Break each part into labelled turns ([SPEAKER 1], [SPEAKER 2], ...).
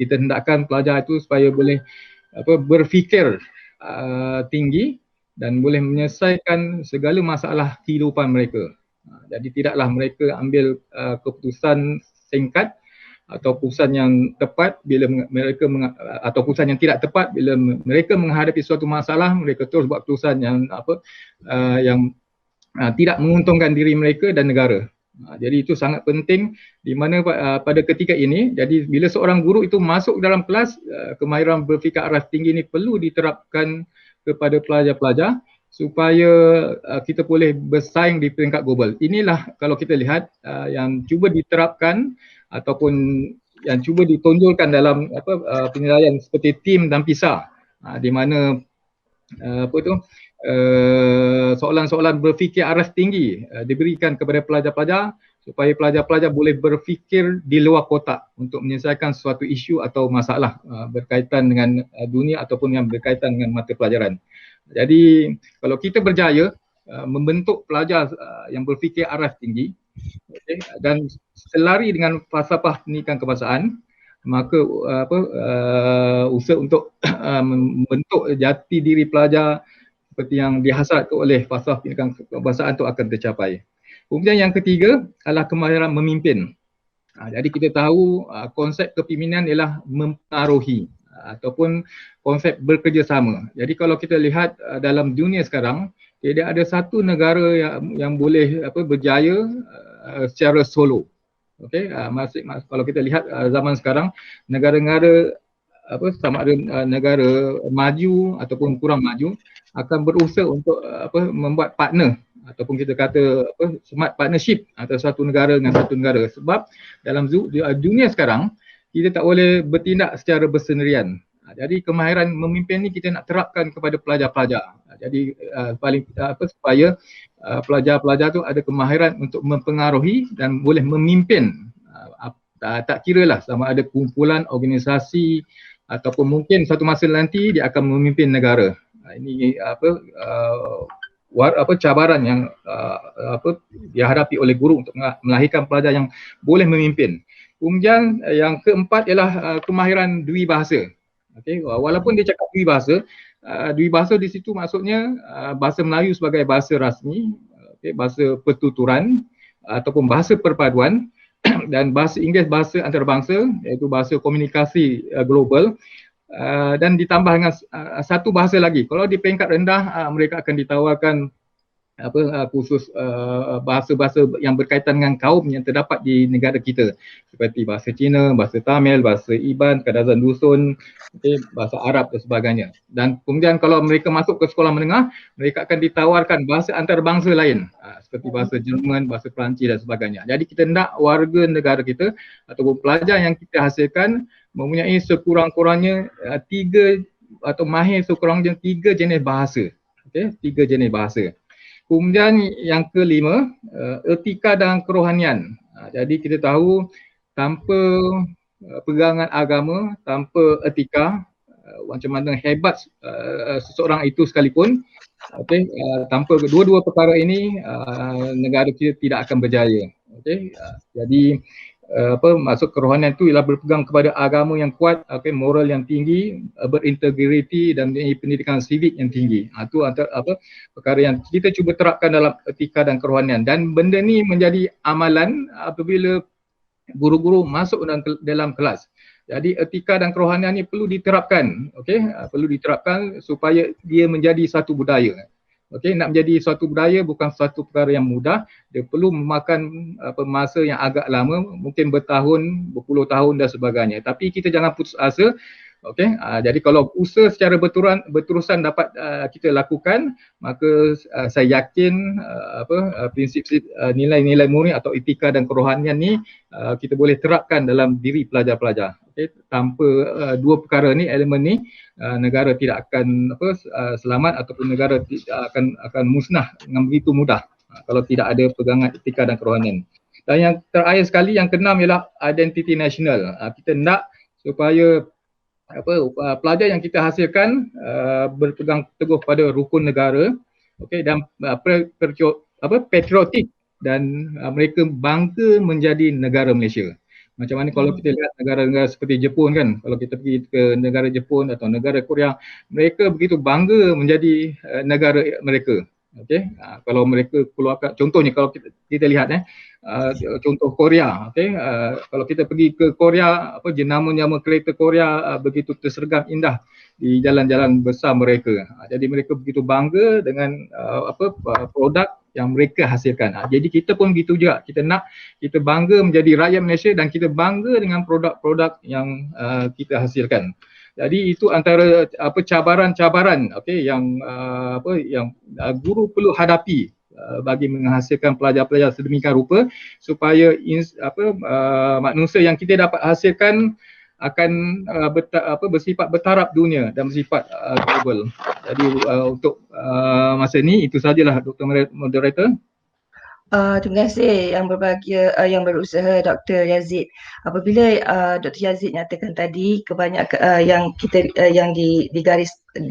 [SPEAKER 1] kita hendakkan pelajar itu supaya boleh berfikir tinggi dan boleh menyelesaikan segala masalah kehidupan mereka. Jadi tidaklah mereka ambil keputusan singkat atau keputusan yang tepat bila mereka atau keputusan yang tidak tepat bila mereka menghadapi suatu masalah, mereka terus buat keputusan yang yang tidak menguntungkan diri mereka dan negara. Jadi itu sangat penting di mana pada ketika ini, jadi bila seorang guru itu masuk dalam kelas, kemahiran berfikir araf tinggi ini perlu diterapkan kepada pelajar-pelajar supaya kita boleh bersaing di peringkat global. Inilah kalau kita lihat yang cuba diterapkan ataupun yang cuba ditonjolkan dalam penilaian seperti TIM dan PISA, di mana soalan-soalan berfikir araf tinggi diberikan kepada pelajar-pelajar supaya pelajar-pelajar boleh berfikir di luar kotak untuk menyelesaikan suatu isu atau masalah berkaitan dengan dunia ataupun yang berkaitan dengan mata pelajaran. Jadi kalau kita berjaya membentuk pelajar yang berfikir araf tinggi, dan selari dengan falsafah pendidikan kebangsaan, maka usaha untuk membentuk jati diri pelajar seperti yang dihasratkan oleh falsafah pendidikan kebangsaan itu akan tercapai. Kemudian yang ketiga adalah kemahiran memimpin. Jadi kita tahu konsep kepimpinan ialah mempengaruhi ataupun konsep bekerjasama. Jadi kalau kita lihat dalam dunia sekarang, tidak ada satu negara yang boleh berjaya secara solo. Okey, kalau kita lihat zaman sekarang, negara-negara sama ada negara maju ataupun kurang maju akan berusaha untuk membuat partner ataupun kita kata smart partnership antara satu negara dengan satu negara, sebab dalam dunia sekarang kita tak boleh bertindak secara bersendirian. Jadi kemahiran memimpin ni kita nak terapkan kepada pelajar-pelajar. Jadi paling supaya pelajar-pelajar tu ada kemahiran untuk mempengaruhi dan boleh memimpin. Tak kira lah sama ada kumpulan, organisasi ataupun mungkin satu masa nanti dia akan memimpin negara. Ini cabaran yang dihadapi oleh guru untuk melahirkan pelajar yang boleh memimpin. Kemudian yang keempat ialah kemahiran dwibahasa. Okay, walaupun dia cakap dwibahasa di situ maksudnya bahasa Melayu sebagai bahasa rasmi, bahasa pertuturan ataupun bahasa perpaduan dan bahasa Inggeris bahasa antarabangsa, iaitu bahasa komunikasi global, dan ditambah dengan satu bahasa lagi. Kalau di peringkat rendah mereka akan ditawarkan khusus bahasa-bahasa yang berkaitan dengan kaum yang terdapat di negara kita, seperti bahasa Cina, bahasa Tamil, bahasa Iban, Kadazan Dusun, bahasa Arab dan sebagainya. Dan kemudian kalau mereka masuk ke sekolah menengah, mereka akan ditawarkan bahasa antarabangsa lain, seperti bahasa Jerman, bahasa Perancis dan sebagainya. Jadi kita nak warga negara kita ataupun pelajar yang kita hasilkan mempunyai sekurang-kurangnya tiga atau mahir sekurang-kurangnya 3 jenis bahasa. Okey, 3 jenis bahasa. Kemudian yang kelima, etika dan kerohanian. Jadi kita tahu tanpa pegangan agama, tanpa etika, macam mana hebat seseorang itu sekalipun, tanpa kedua-dua perkara ini negara kita tidak akan berjaya. Jadi maksud kerohanian itu ialah berpegang kepada agama yang kuat, moral yang tinggi, berintegriti dan pendidikan civic yang tinggi. Itu antara perkara yang kita cuba terapkan dalam etika dan kerohanian, dan benda ni menjadi amalan apabila guru-guru masuk dalam kelas. Jadi etika dan kerohanian ni perlu diterapkan, perlu diterapkan supaya dia menjadi satu budaya. Nak menjadi suatu budaya bukan suatu perkara yang mudah. Dia perlu memakan masa yang agak lama, mungkin bertahun, berpuluh tahun dan sebagainya. Tapi kita jangan putus asa. Jadi kalau usaha secara berterusan dapat kita lakukan, maka saya yakin prinsip nilai-nilai murni atau etika dan kerohanian ni kita boleh terapkan dalam diri pelajar-pelajar. Tanpa dua perkara ni, elemen ni, negara tidak akan selamat ataupun negara tidak akan musnah dengan begitu mudah kalau tidak ada pegangan etika dan kerohanian. Dan yang terakhir sekali, yang keenam ialah identiti nasional. Kita nak supaya pelajar yang kita hasilkan berpegang teguh pada rukun negara, dan patriotik, dan mereka bangga menjadi negara Malaysia. Macam mana kalau kita lihat negara-negara seperti Jepun kan, kalau kita pergi ke negara Jepun atau negara Korea, mereka begitu bangga menjadi negara mereka. Okey, kalau mereka keluarkan, contohnya kalau kita lihat contoh Korea, okey, kalau kita pergi ke Korea, apa jenama-nama kereta Korea begitu tersergam indah di jalan-jalan besar mereka. Jadi mereka begitu bangga dengan produk yang mereka hasilkan. Jadi kita pun begitu juga, kita bangga menjadi rakyat Malaysia dan kita bangga dengan produk-produk yang kita hasilkan. Jadi itu antara cabaran-cabaran yang guru perlu hadapi bagi menghasilkan pelajar-pelajar sedemikian rupa supaya manusia yang kita dapat hasilkan akan bersifat bertaraf dunia dan bersifat global. Jadi untuk masa ini itu sajalah Dr. Moderator.
[SPEAKER 2] Terima kasih yang berbahagia, yang berusaha Dr. Yazid. Apabila Dr. Yazid nyatakan tadi kebanyakan yang kita yang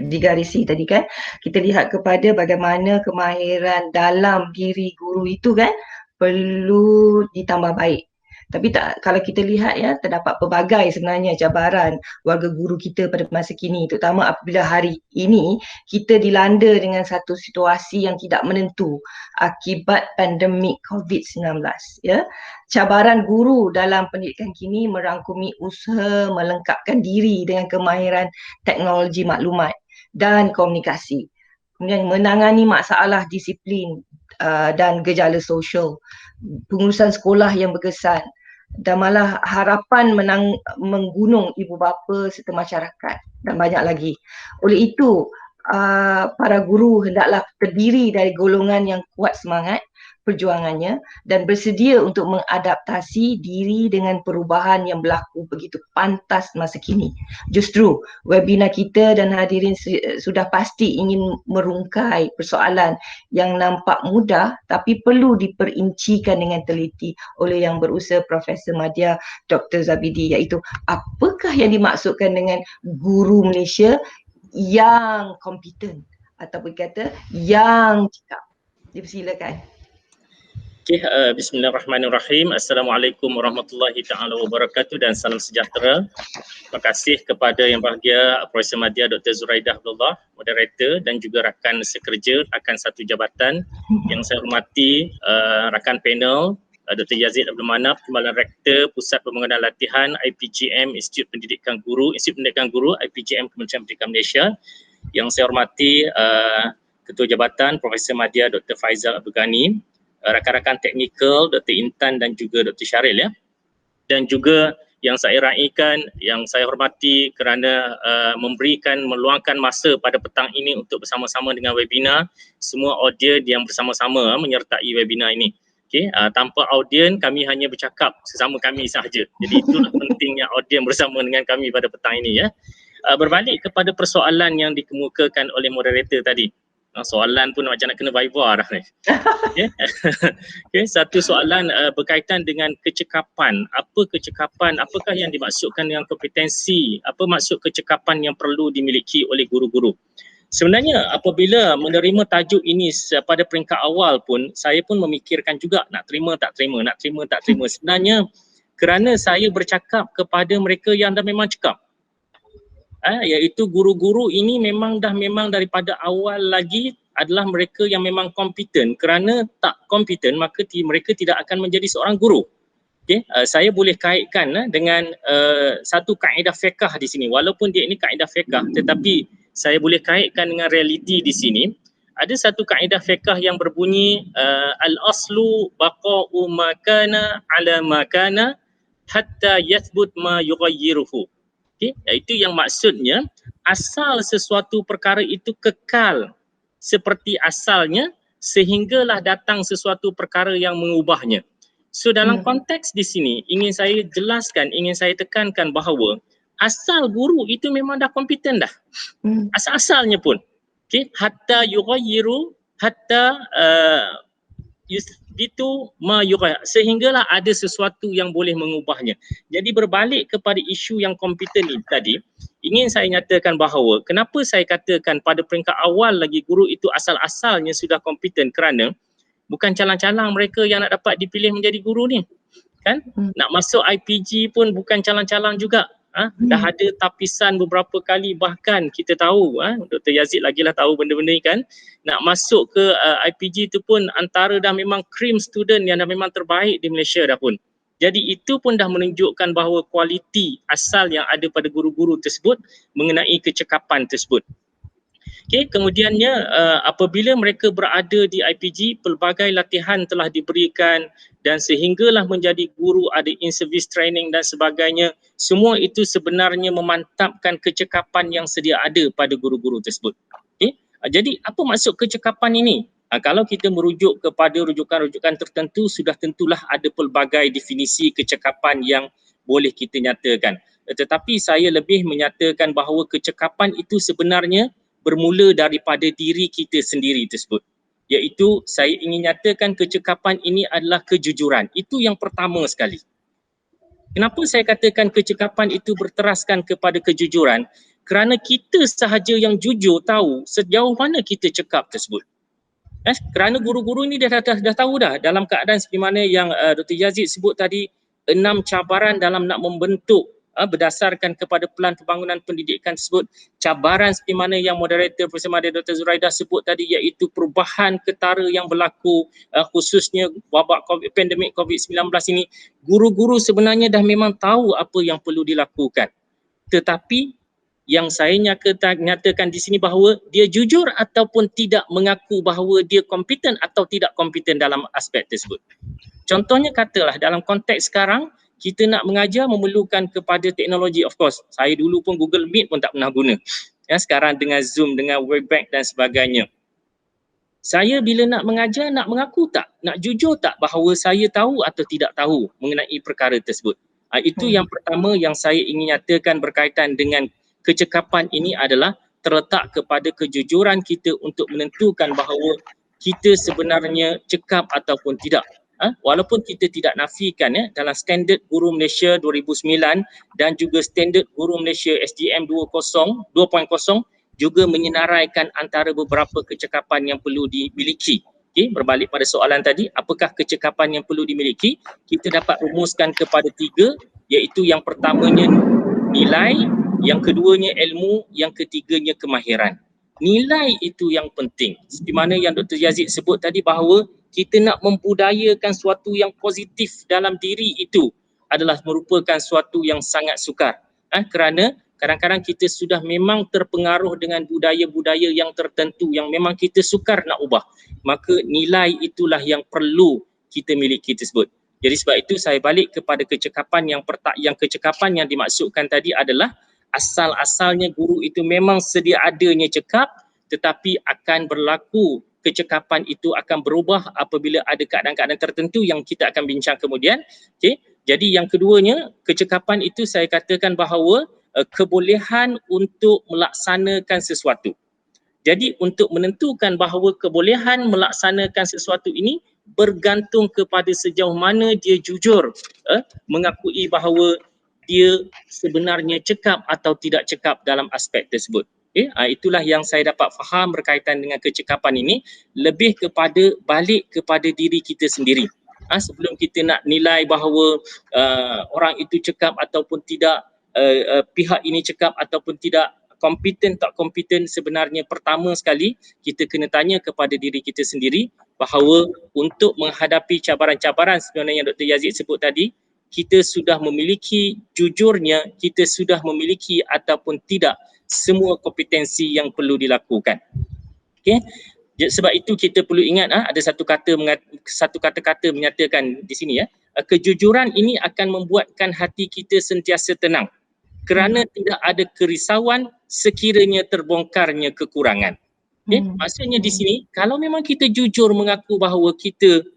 [SPEAKER 2] digarisi tadi kan, kita lihat kepada bagaimana kemahiran dalam diri guru itu kan perlu ditambah baik. Tapi kalau kita lihat ya, terdapat pelbagai sebenarnya cabaran warga guru kita pada masa kini, terutama apabila hari ini kita dilanda dengan satu situasi yang tidak menentu akibat pandemik COVID-19 ya. Cabaran guru dalam pendidikan kini merangkumi usaha melengkapkan diri dengan kemahiran teknologi maklumat dan komunikasi. Kemudian menangani masalah disiplin dan gejala sosial, pengurusan sekolah yang berkesan, dan malah harapan menggunung ibu bapa serta masyarakat dan banyak lagi. Oleh itu, para guru hendaklah terdiri dari golongan yang kuat semangat perjuangannya dan bersedia untuk mengadaptasi diri dengan perubahan yang berlaku begitu pantas masa kini. Justru webinar kita dan hadirin sudah pasti ingin merungkai persoalan yang nampak mudah tapi perlu diperincikan dengan teliti oleh yang berusaha Profesor Madya Dr. Zabidi, iaitu apakah yang dimaksudkan dengan guru Malaysia yang kompeten ataupun kata yang cakap. Dipersilakan.
[SPEAKER 3] Okay, bismillahirrahmanirrahim. Assalamualaikum warahmatullahi taala wabarakatuh dan salam sejahtera. Terima kasih kepada yang bahagia Profesor Madya Dr. Zuraidah Abdullah, moderator, dan juga rakan sekerja, rakan satu jabatan yang saya hormati, rakan panel Dr. Yazid Abdul Manaf, Timbalan Rektor Pusat Pembangunan Latihan IPGM Institut Pendidikan Guru, IPGM Kementerian Pendidikan Malaysia. Yang saya hormati Ketua Jabatan Profesor Madya Dr. Faizal Abdul Ghani, rakan-rakan teknikal Dr. Intan dan juga Dr. Syaril ya. Dan juga yang saya raikan, yang saya hormati kerana meluangkan masa pada petang ini untuk bersama-sama dengan webinar, semua audien yang bersama-sama menyertai webinar ini. Okay, tanpa audien kami hanya bercakap sesama kami sahaja. Jadi itulah pentingnya audien bersama dengan kami pada petang ini ya. Berbalik kepada persoalan yang dikemukakan oleh moderator tadi. Soalan pun macam nak kena viva dah ni. Okay, satu soalan berkaitan dengan kecekapan. Apa kecekapan? Apakah yang dimaksudkan dengan kompetensi? Apa maksud kecekapan yang perlu dimiliki oleh guru-guru? Sebenarnya apabila menerima tajuk ini pada peringkat awal pun, saya pun memikirkan juga nak terima tak terima, nak terima tak terima. Sebenarnya kerana saya bercakap kepada mereka yang dah memang cakap. Iaitu guru-guru ini memang daripada awal lagi adalah mereka yang memang kompeten. Kerana tak kompeten maka mereka tidak akan menjadi seorang guru. Okay? Saya boleh kaitkan dengan satu kaedah fiqh di sini. Walaupun dia ini kaedah fiqh, tetapi saya boleh kaitkan dengan realiti di sini. Ada satu kaedah fiqh yang berbunyi al-aslu baqa'u ma kana ala ma kana hatta yathbut ma yughayyiruhu. Okay? Itu yang maksudnya asal sesuatu perkara itu kekal seperti asalnya sehinggalah datang sesuatu perkara yang mengubahnya. So dalam konteks di sini ingin saya jelaskan, ingin saya tekankan bahawa asal guru itu memang dah kompeten dah. Asal-asalnya pun. Okay? Hatta yughayyiru, hatta itu sehinggalah ada sesuatu yang boleh mengubahnya. Jadi berbalik kepada isu yang kompeten ini tadi, ingin saya nyatakan bahawa kenapa saya katakan pada peringkat awal lagi guru itu asal-asalnya sudah kompeten, kerana bukan calang-calang mereka yang nak dapat dipilih menjadi guru ni. kan? Nak masuk IPG pun bukan calang-calang juga. Dah ada tapisan beberapa kali, bahkan kita tahu, Dr. Yazid lagilah tahu benda-benda ni kan, nak masuk ke IPG tu pun antara dah memang cream student yang dah memang terbaik di Malaysia dah pun. Jadi itu pun dah menunjukkan bahawa kualiti asal yang ada pada guru-guru tersebut mengenai kecekapan tersebut. Okay, kemudiannya apabila mereka berada di IPG, pelbagai latihan telah diberikan dan sehinggalah menjadi guru, ada in-service training dan sebagainya. Semua itu sebenarnya memantapkan kecekapan yang sedia ada pada guru-guru tersebut. Okay? Jadi apa maksud kecekapan ini? Kalau kita merujuk kepada rujukan-rujukan tertentu, sudah tentulah ada pelbagai definisi kecekapan yang boleh kita nyatakan. Tetapi saya lebih menyatakan bahawa kecekapan itu sebenarnya bermula daripada diri kita sendiri tersebut. Iaitu saya ingin nyatakan kecekapan ini adalah kejujuran. Itu yang pertama sekali. Kenapa saya katakan kecekapan itu berteraskan kepada kejujuran? Kerana kita sahaja yang jujur tahu sejauh mana kita cekap tersebut. Kerana guru-guru ini dah tahu dah dalam keadaan seperti mana yang Dr. Yazid sebut tadi, 6 cabaran dalam nak membentuk berdasarkan kepada pelan pembangunan pendidikan tersebut. Cabaran seperti mana yang moderator Profesor Madya Dr. Zuraidah sebut tadi, iaitu perubahan ketara yang berlaku khususnya wabak pandemik COVID-19 ini. Guru-guru sebenarnya dah memang tahu apa yang perlu dilakukan. Tetapi yang saya nyatakan di sini bahawa dia jujur ataupun tidak mengaku bahawa dia kompeten atau tidak kompeten dalam aspek tersebut. Contohnya katalah dalam konteks sekarang, kita nak mengajar memerlukan kepada teknologi, of course. Saya dulu pun Google Meet pun tak pernah guna. Sekarang dengan Zoom, dengan Webex dan sebagainya. Saya bila nak mengajar, nak mengaku tak? Nak jujur tak bahawa saya tahu atau tidak tahu mengenai perkara tersebut? Itu yang pertama yang saya ingin nyatakan berkaitan dengan kecekapan ini adalah terletak kepada kejujuran kita untuk menentukan bahawa kita sebenarnya cekap ataupun tidak. Walaupun kita tidak nafikan dalam standard Guru Malaysia 2009 dan juga standard Guru Malaysia SGM 2.0 juga menyenaraikan antara beberapa kecekapan yang perlu dimiliki. Okay, berbalik pada soalan tadi, apakah kecekapan yang perlu dimiliki? Kita dapat rumuskan kepada 3, iaitu yang pertamanya nilai, yang keduanya ilmu, yang ketiganya kemahiran. Nilai itu yang penting. Seperti mana yang Dr. Yazid sebut tadi bahawa kita nak membudayakan suatu yang positif dalam diri itu adalah merupakan suatu yang sangat sukar. Kerana kadang-kadang kita sudah memang terpengaruh dengan budaya-budaya yang tertentu yang memang kita sukar nak ubah. Maka nilai itulah yang perlu kita miliki tersebut. Jadi sebab itu saya balik kepada kecekapan yang kecekapan yang dimaksudkan tadi adalah asal-asalnya guru itu memang sedia adanya cekap, tetapi akan berlaku kecekapan itu akan berubah apabila ada keadaan-keadaan tertentu yang kita akan bincang kemudian. Okay. Jadi yang keduanya, kecekapan itu saya katakan bahawa kebolehan untuk melaksanakan sesuatu. Jadi untuk menentukan bahawa kebolehan melaksanakan sesuatu ini bergantung kepada sejauh mana dia jujur mengakui bahawa dia sebenarnya cekap atau tidak cekap dalam aspek tersebut. Okay? Itulah yang saya dapat faham berkaitan dengan kecekapan ini, lebih kepada balik kepada diri kita sendiri. Sebelum kita nak nilai bahawa orang itu cekap ataupun tidak, pihak ini cekap ataupun tidak, kompeten tak kompeten, sebenarnya pertama sekali kita kena tanya kepada diri kita sendiri bahawa untuk menghadapi cabaran-cabaran sebenarnya yang Dr. Yazid sebut tadi, kita sudah memiliki jujurnya, kita sudah memiliki ataupun tidak semua kompetensi yang perlu dilakukan. Okay? Sebab itu kita perlu ingat ada satu kata-kata menyatakan di sini kejujuran ini akan membuatkan hati kita sentiasa tenang kerana tidak ada kerisauan sekiranya terbongkarnya kekurangan. Okay? Maksudnya di sini kalau memang kita jujur mengaku bahawa kita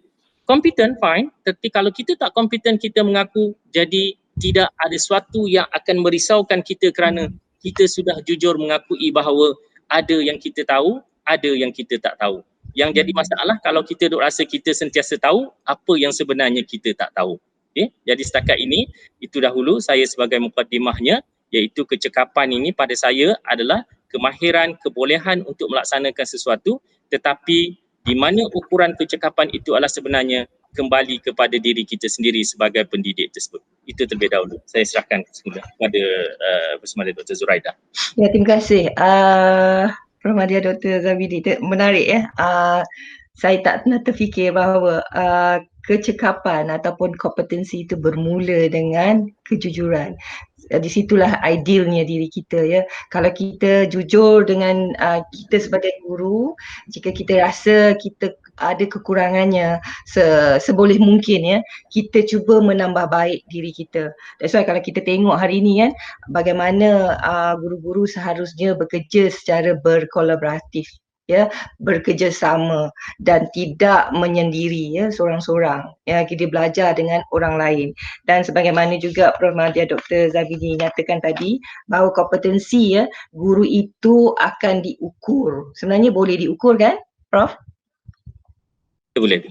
[SPEAKER 3] kompeten, fine. Tapi kalau kita tak kompeten, kita mengaku, jadi tidak ada sesuatu yang akan merisaukan kita kerana kita sudah jujur mengakui bahawa ada yang kita tahu, ada yang kita tak tahu. Yang jadi masalah kalau kita duk rasa kita sentiasa tahu apa yang sebenarnya kita tak tahu. Okay? Jadi setakat ini, itu dahulu saya sebagai mukaddimahnya, iaitu kecekapan ini pada saya adalah kemahiran, kebolehan untuk melaksanakan sesuatu, tetapi di mana ukuran kecekapan itu adalah sebenarnya kembali kepada diri kita sendiri sebagai pendidik tersebut. Itu terlebih dahulu. Saya serahkan semula kepada Prof. Madya Dr. Zuraidah.
[SPEAKER 2] Ya, terima kasih. Prof. Madya Dr. Zabidi, menarik ya. Saya tak pernah terfikir bahawa kecekapan ataupun kompetensi itu bermula dengan kejujuran. Di situlah idealnya diri kita ya. Kalau kita jujur dengan kita sebagai guru, jika kita rasa kita ada kekurangannya seboleh mungkin ya, kita cuba menambah baik diri kita. That's why kalau kita tengok hari ini kan, bagaimana guru-guru seharusnya bekerja secara berkolaboratif ya, bekerjasama dan tidak menyendiri ya, seorang-seorang ya, kita belajar dengan orang lain. Dan sebagaimana juga Prof. Madya Dr. Zabidi nyatakan tadi bahawa kompetensi ya, guru itu akan diukur. Sebenarnya boleh diukur kan Prof?
[SPEAKER 3] Boleh.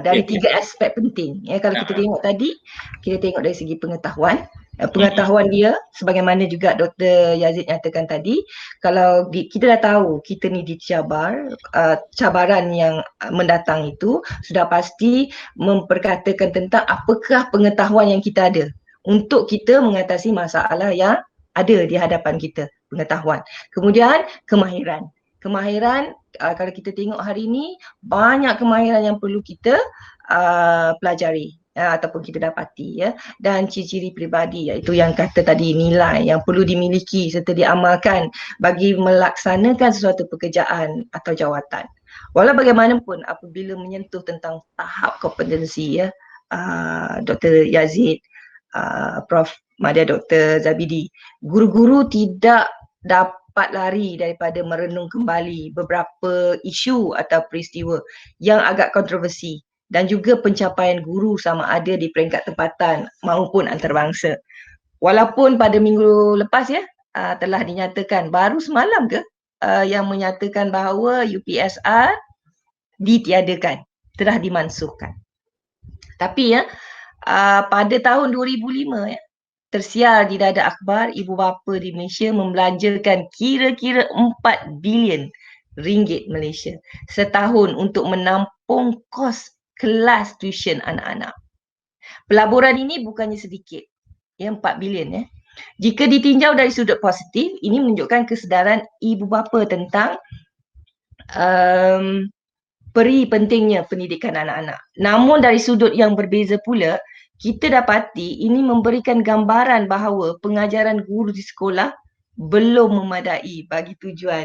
[SPEAKER 2] Dari tiga aspek penting ya. Kalau kita tengok tadi, kita tengok dari segi pengetahuan dia, sebagaimana juga Dr. Yazid nyatakan tadi, kalau kita dah tahu kita ni dicabar, cabaran yang mendatang itu sudah pasti memperkatakan tentang apakah pengetahuan yang kita ada untuk kita mengatasi masalah yang ada di hadapan kita, pengetahuan. Kemudian kemahiran. Kalau kita tengok hari ini, banyak kemahiran yang perlu kita pelajari ataupun kita dapati ya. Dan ciri-ciri peribadi, iaitu yang kata tadi, nilai yang perlu dimiliki serta diamalkan bagi melaksanakan sesuatu pekerjaan atau jawatan. Walau bagaimanapun apabila menyentuh tentang tahap kompetensi ya, Dr. Yazid, Prof. Madya Dr. Zabidi, guru-guru tidak dapat lari daripada merenung kembali beberapa isu atau peristiwa yang agak kontroversi dan juga pencapaian guru sama ada di peringkat tempatan maupun antarabangsa. Walaupun pada minggu lepas ya, telah dinyatakan, baru semalam ke yang menyatakan bahawa UPSR ditiadakan, telah dimansuhkan. Tapi ya, pada tahun 2005 ya, tersiar di dada akhbar, ibu bapa di Malaysia membelanjakan kira-kira 4 bilion ringgit Malaysia setahun untuk menampung kos kelas tuition anak-anak. Pelaburan ini bukannya sedikit, ya, 4 bilion ya. Jika ditinjau dari sudut positif, ini menunjukkan kesedaran ibu bapa tentang peri pentingnya pendidikan anak-anak. Namun dari sudut yang berbeza pula, kita dapati ini memberikan gambaran bahawa pengajaran guru di sekolah belum memadai bagi tujuan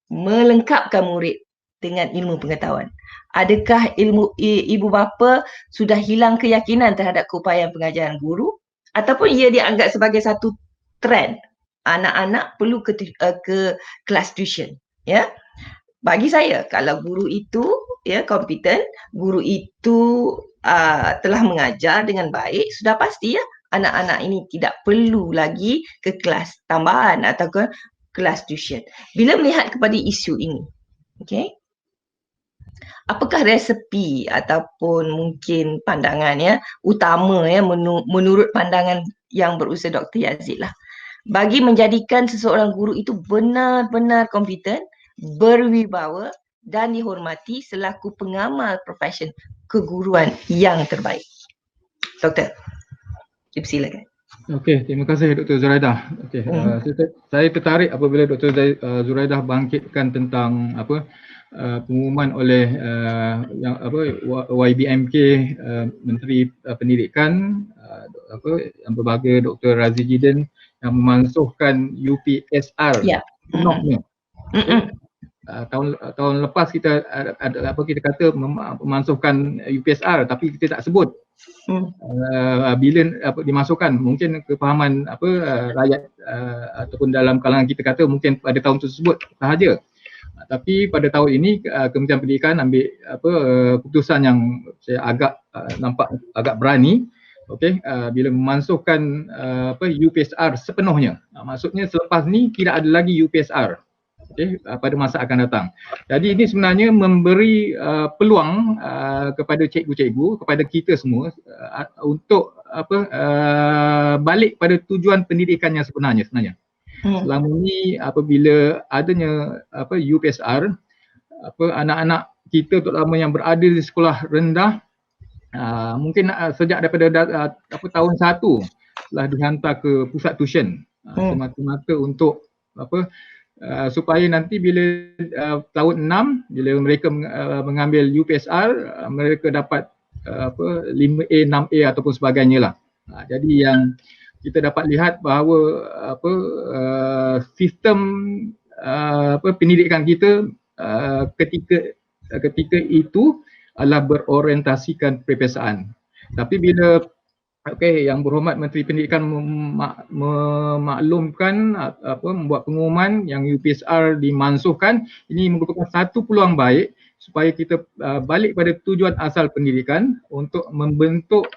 [SPEAKER 2] melengkapkan murid dengan ilmu pengetahuan. Adakah ibu bapa sudah hilang keyakinan terhadap keupayaan pengajaran guru, ataupun ia dianggap sebagai satu trend anak-anak perlu ke kelas tuition ya? Bagi saya, kalau guru itu ya kompeten, guru itu telah mengajar dengan baik, sudah pasti ya anak-anak ini tidak perlu lagi ke kelas tambahan atau ke kelas tuition. Bila melihat kepada isu ini, okey, apakah resepi ataupun mungkin pandangan ya utama ya menurut pandangan yang berusaha Dr. Yazid lah, bagi menjadikan seseorang guru itu benar-benar kompeten, berwibawa dan dihormati selaku pengamal profesion keguruan yang terbaik? Doktor, silakan.
[SPEAKER 1] Okey, terima kasih Dr. Zuraidah. Okey, saya tertarik apabila Dr. Zuraidah bangkitkan tentang pengumuman oleh YBMK, Menteri Pendidikan, yang berbahagia Dr. Razi Jidin, yang memansuhkan UPSR penuhnya. Tahun lepas kita kita kata memansuhkan UPSR, tapi kita tak sebut bila dimasukkan. Mungkin kefahaman rakyat ataupun dalam kalangan kita kata mungkin pada tahun tersebut sahaja. Tapi pada tahun ini Kementerian Pendidikan ambil keputusan yang saya nampak agak berani, okey, bila memansuhkan UPSR sepenuhnya. Maksudnya selepas ni tidak ada lagi UPSR. Okay, pada masa akan datang. Jadi ini sebenarnya memberi peluang kepada cikgu-cikgu, kepada kita semua untuk balik pada tujuan pendidikan yang sebenarnya. Selama ini apabila adanya UPSR, anak-anak kita terutama yang berada di sekolah rendah mungkin sejak daripada tahun 1 telah dihantar ke pusat tuition semata-mata untuk supaya nanti bila tahun 6 bila mereka mengambil UPSR mereka dapat 5A, 6A ataupun sebagainya lah. Jadi yang kita dapat lihat bahawa sistem pendidikan kita ketika itu adalah berorientasikan perpiasaan. Tapi bila yang berhormat Menteri Pendidikan memaklumkan membuat pengumuman yang UPSR dimansuhkan, ini merupakan satu peluang baik supaya kita balik pada tujuan asal pendidikan untuk membentuk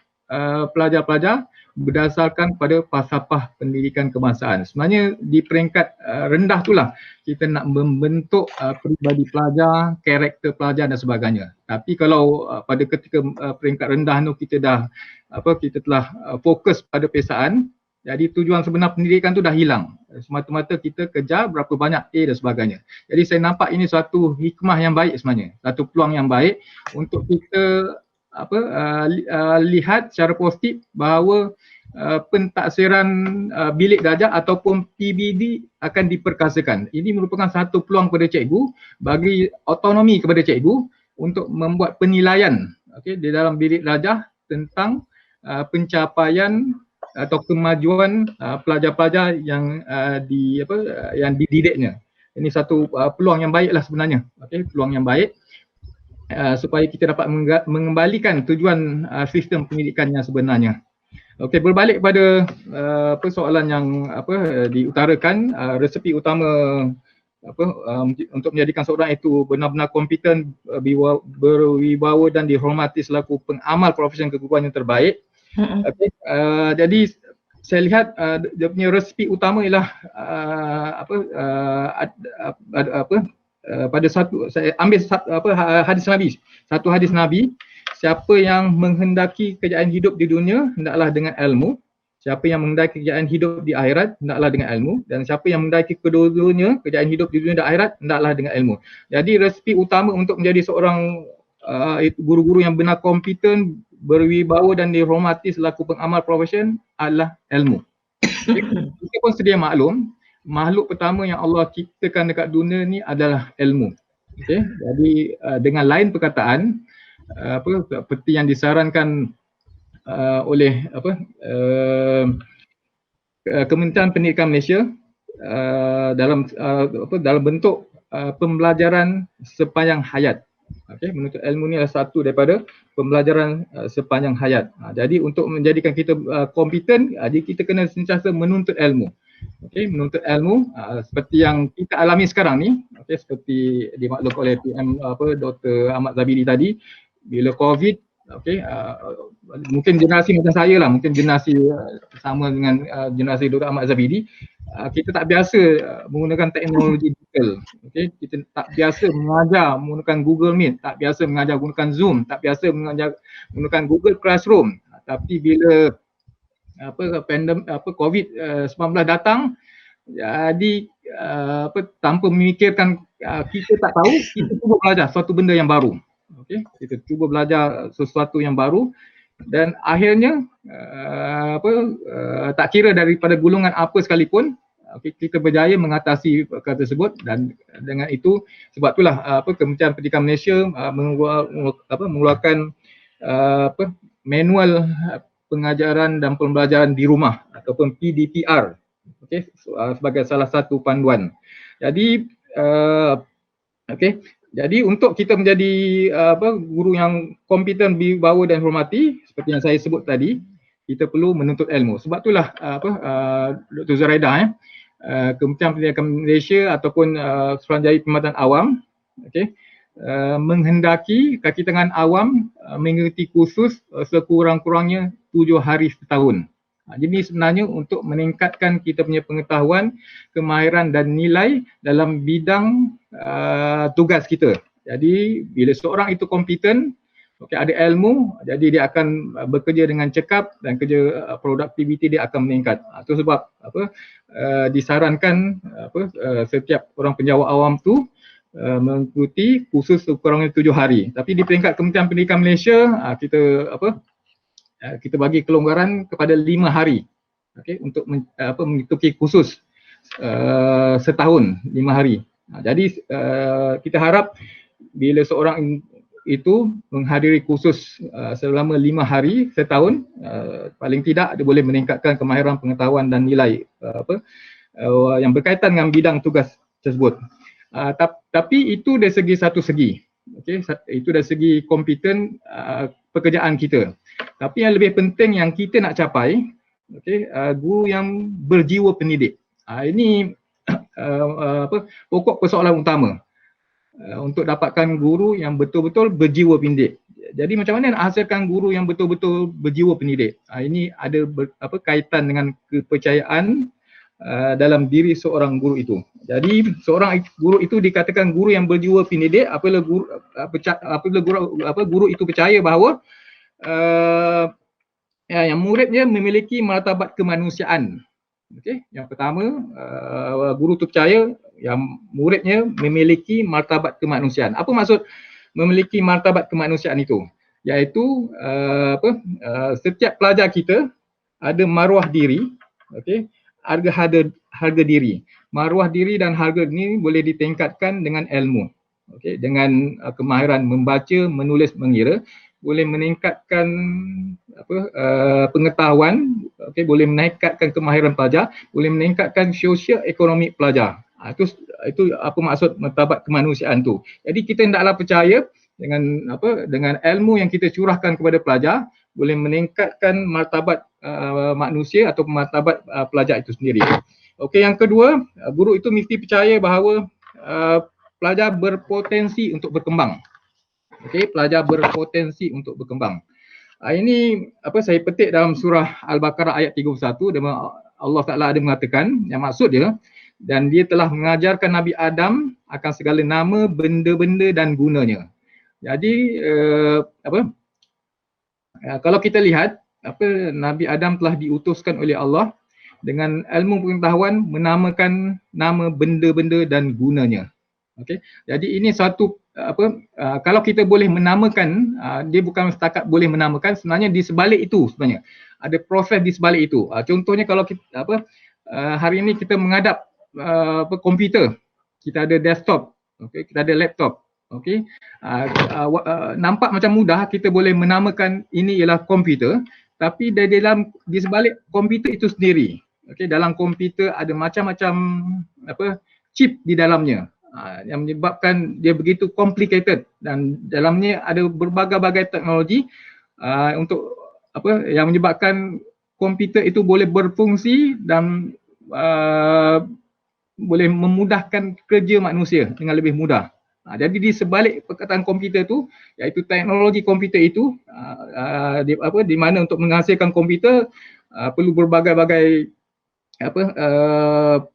[SPEAKER 1] pelajar-pelajar berdasarkan pada falsafah pendidikan kebangsaan. Sebenarnya di peringkat rendah itulah kita nak membentuk peribadi pelajar, karakter pelajar dan sebagainya. Tapi kalau pada ketika peringkat rendah tu kita telah fokus pada pesaan, jadi tujuan sebenar pendidikan tu dah hilang. Semata-mata kita kejar berapa banyak A dan sebagainya. Jadi saya nampak ini suatu hikmah yang baik sebenarnya, satu peluang yang baik untuk kita lihat secara positif bahawa pentaksiran bilik darjah ataupun PBD akan diperkasakan. Ini merupakan satu peluang kepada cikgu, bagi autonomi kepada cikgu untuk membuat penilaian di dalam bilik darjah tentang pencapaian atau kemajuan pelajar-pelajar yang dididiknya. Ini satu peluang yang baiklah sebenarnya, peluang yang baik supaya kita dapat mengembalikan tujuan sistem pendidikan yang sebenarnya. Berbalik pada persoalan yang diutarakan, resepi utama untuk menjadikan seorang itu benar-benar kompeten, berwibawa dan dihormati selaku pengamal profesion keguruan yang terbaik. Jadi saya lihat dia punya resepi utama ialah pada saya ambil hadis Nabi, satu hadis Nabi, siapa yang menghendaki kejayaan hidup di dunia hendaklah dengan ilmu, siapa yang menghendaki kejayaan hidup di akhirat hendaklah dengan ilmu, dan siapa yang menghendaki kedua-duanya kejayaan hidup di dunia dan akhirat hendaklah dengan ilmu. Jadi resepi utama untuk menjadi seorang guru-guru yang benar kompeten, berwibawa dan dihormati selaku pengamal profesion adalah ilmu. Kita pun sedia maklum, makhluk pertama yang Allah ciptakan dekat dunia ni adalah ilmu. Jadi dengan lain perkataan, seperti yang disarankan oleh Kementerian Pendidikan Malaysia dalam bentuk pembelajaran sepanjang hayat. Menuntut ilmu ni adalah satu daripada pembelajaran sepanjang hayat. Jadi untuk menjadikan kita kompeten, jadi kita kena sentiasa menuntut ilmu. Menuntut ilmu seperti yang kita alami sekarang ni, seperti dimaklum oleh PM Dr. Ahmad Zabidi tadi, bila COVID, mungkin generasi macam saya lah, mungkin generasi sama dengan generasi Dr. Ahmad Zabidi, kita tak biasa menggunakan teknologi digital. Kita tak biasa mengajar menggunakan Google Meet, tak biasa mengajar menggunakan Zoom, tak biasa mengajar menggunakan Google Classroom. Tapi bila COVID-19 datang, jadi tanpa memikirkan, kita tak tahu, kita cuba belajar suatu benda yang baru. Kita cuba belajar sesuatu yang baru dan akhirnya tak kira daripada golongan apa sekalipun, kita berjaya mengatasi perkara tersebut. Dan dengan itu, sebab itulah Kementerian Pendidikan Malaysia mengeluarkan manual pengajaran dan pembelajaran di rumah ataupun PDPR, sebagai salah satu panduan. Jadi jadi untuk kita menjadi guru yang kompeten, berwibawa dan hormati, seperti yang saya sebut tadi, kita perlu menuntut ilmu. Sebab itulah Dr. Zuraidah, Kementerian Pendidikan Malaysia ataupun Suruhanjaya Perkhidmatan Awam menghendaki kaki tangan awam mengikuti kursus sekurang-kurangnya 7 hari setahun. Jadi sebenarnya untuk meningkatkan kita punya pengetahuan, kemahiran dan nilai dalam bidang tugas kita. Jadi bila seorang itu kompeten, ada ilmu, jadi dia akan bekerja dengan cekap dan kerja produktiviti dia akan meningkat. Itu sebab disarankan setiap orang penjawat awam tu mengikuti kursus kurangnya 7 hari. Tapi di peringkat Kementerian Pendidikan Malaysia kita bagi kelonggaran kepada 5 hari, untuk mengikuti kursus setahun 5 hari. Jadi kita harap bila seorang itu menghadiri kursus selama 5 hari setahun, paling tidak dia boleh meningkatkan kemahiran pengetahuan dan nilai yang berkaitan dengan bidang tugas tersebut. Tapi itu dari segi satu segi, itu dari segi kompeten pekerjaan kita. Tapi yang lebih penting yang kita nak capai, guru yang berjiwa pendidik. Ini pokok persoalan utama untuk dapatkan guru yang betul-betul berjiwa pendidik. Jadi macam mana nak hasilkan guru yang betul-betul berjiwa pendidik? Ini ada kaitan dengan kepercayaan dalam diri seorang guru itu. Jadi seorang guru itu dikatakan guru yang berjiwa pendidik apabila guru itu percaya bahawa yang muridnya memiliki martabat kemanusiaan. Yang pertama, guru itu percaya yang muridnya memiliki martabat kemanusiaan. Apa maksud memiliki martabat kemanusiaan itu? Iaitu setiap pelajar kita ada maruah diri, harga diri. Maruah diri dan harga ini boleh ditingkatkan dengan ilmu, dengan kemahiran membaca, menulis, mengira, boleh meningkatkan pengetahuan, boleh meningkatkan kemahiran pelajar, boleh meningkatkan sosial ekonomi pelajar. Itu apa maksud martabat kemanusiaan tu. Jadi kita hendaklah percaya dengan ilmu yang kita curahkan kepada pelajar boleh meningkatkan martabat manusia atau martabat pelajar itu sendiri. Yang kedua, guru itu mesti percaya bahawa pelajar berpotensi untuk berkembang. Pelajar berpotensi untuk berkembang. Ini saya petik dalam surah Al-Baqarah ayat 31, Allah Ta'ala ada mengatakan, yang maksud dia, dan dia telah mengajarkan Nabi Adam akan segala nama, benda-benda dan gunanya. Jadi kalau kita lihat Nabi Adam telah diutuskan oleh Allah dengan ilmu pengetahuan menamakan nama benda-benda dan gunanya. Jadi ini satu kalau kita boleh menamakan, dia bukan setakat boleh menamakan, sebenarnya di sebalik itu sebenarnya ada proses di sebalik itu. Contohnya kalau kita hari ini kita menghadap komputer, kita ada desktop, kita ada laptop, nampak macam mudah kita boleh menamakan ini ialah komputer, tapi di sebalik komputer itu sendiri, dalam komputer ada macam-macam chip di dalamnya, yang menyebabkan dia begitu complicated, dan dalamnya ada berbagai-bagai teknologi untuk yang menyebabkan komputer itu boleh berfungsi dan boleh memudahkan kerja manusia dengan lebih mudah. Jadi di sebalik perkataan komputer itu, iaitu teknologi komputer itu, di mana untuk menghasilkan komputer perlu berbagai-bagai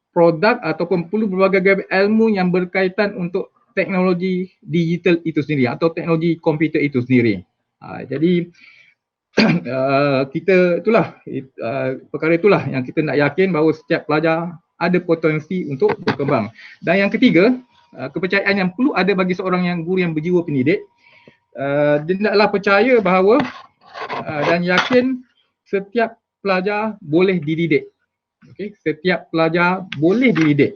[SPEAKER 1] produk ataupun perlu berbagai ilmu yang berkaitan untuk teknologi digital itu sendiri atau teknologi komputer itu sendiri. Jadi kita perkara itulah yang kita nak yakin bahawa setiap pelajar ada potensi untuk berkembang. Dan yang ketiga, kepercayaan yang perlu ada bagi seorang guru yang berjiwa pendidik, dia hendaklah percaya bahawa dan yakin setiap pelajar boleh dididik. Setiap pelajar boleh dididik.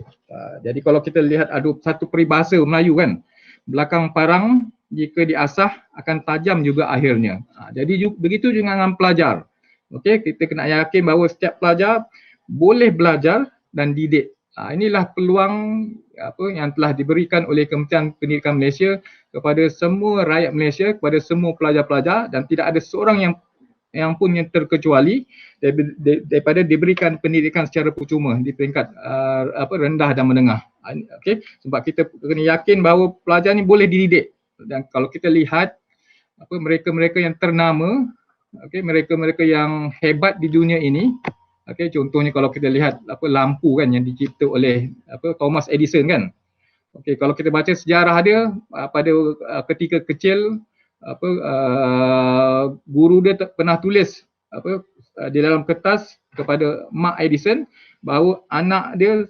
[SPEAKER 1] Jadi kalau kita lihat ada satu peribahasa Melayu kan, belakang parang jika diasah akan tajam juga akhirnya. Jadi begitu juga dengan pelajar. Kita kena yakin bahawa setiap pelajar boleh belajar dan didik. Inilah peluang yang telah diberikan oleh Kementerian Pendidikan Malaysia kepada semua rakyat Malaysia, kepada semua pelajar-pelajar, dan tidak ada seorang yang pun yang terkecuali daripada diberikan pendidikan secara percuma di peringkat rendah dan menengah. Sebab kita kena yakin bahawa pelajar ni boleh dididik. Dan kalau kita lihat mereka-mereka yang ternama, mereka-mereka yang hebat di dunia ini, contohnya kalau kita lihat lampu kan yang dicipta oleh Thomas Edison kan. Kalau kita baca sejarah dia pada ketika kecil, guru dia pernah tulis di dalam kertas kepada Mak Edison bahawa anak dia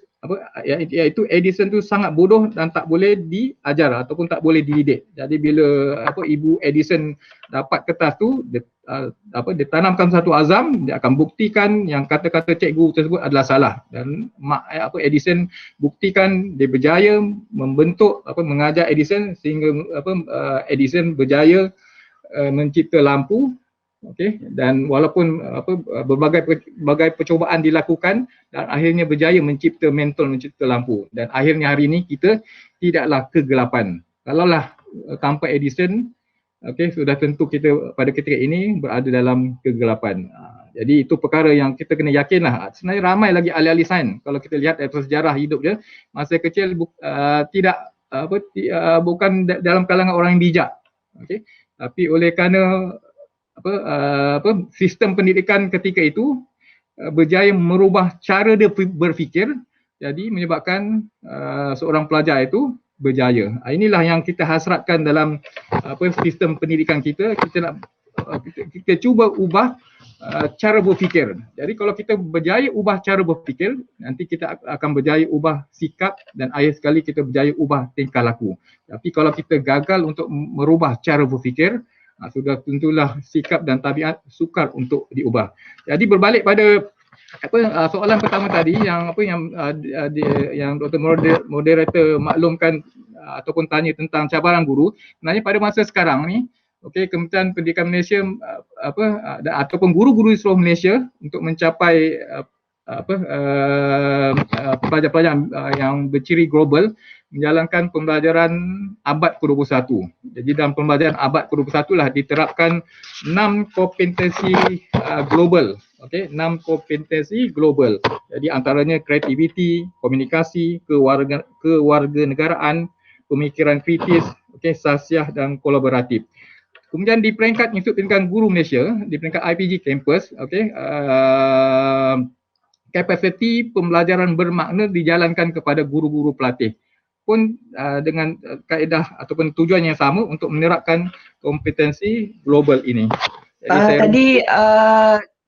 [SPEAKER 1] iaitu Edison tu sangat bodoh dan tak boleh diajar ataupun tak boleh dididik. Jadi bila ibu Edison dapat kertas tu, dia tanamkan satu azam, dia akan buktikan yang kata-kata cikgu tersebut adalah salah, dan Edison buktikan dia berjaya membentuk mengajar Edison sehingga Edison berjaya mencipta lampu. Okey, dan walaupun berbagai percubaan dilakukan dan akhirnya berjaya mencipta mentol, mencipta lampu, dan akhirnya hari ini kita tidaklah kegelapan. Kalaulah tanpa Edison, okey, sudah tentu kita pada ketika ini berada dalam kegelapan. Jadi itu perkara yang kita kena yakinlah. Sebenarnya ramai lagi ahli-ahli sains, kalau kita lihat dari sejarah hidup dia, masa kecil bukan dalam kalangan orang yang bijak. Okey, tapi oleh kerana sistem pendidikan ketika itu berjaya merubah cara dia berfikir, jadi menyebabkan seorang pelajar itu berjaya. Inilah yang kita hasratkan dalam sistem pendidikan kita. Kita cuba ubah cara berfikir. Jadi kalau kita berjaya ubah cara berfikir, nanti kita akan berjaya ubah sikap, dan akhir sekali kita berjaya ubah tingkah laku. Tapi kalau kita gagal untuk merubah cara berfikir, sudah tentulah sikap dan tabiat sukar untuk diubah. Jadi berbalik pada soalan pertama tadi yang yang Dr. Moderator maklumkan ataupun tanya tentang cabaran guru. Sebenarnya pada masa sekarang ni, Kementerian Pendidikan Malaysia ataupun guru-guru di seluruh Malaysia untuk mencapai pelajar-pelajar yang berciri global menjalankan pembelajaran abad ke-21. Jadi dalam pembelajaran abad ke-21 lah diterapkan 6 kompetensi global. 6 kompetensi global. Jadi antaranya kreativiti, komunikasi, kewarganegaraan, pemikiran kritis, sasiah dan kolaboratif. Kemudian di peringkat Institut Pendidikan Guru Malaysia, di peringkat IPG Campus, kapasiti pembelajaran bermakna dijalankan kepada guru-guru pelatih pun dengan kaedah ataupun tujuan yang sama untuk menerapkan kompetensi global ini.
[SPEAKER 2] Jadi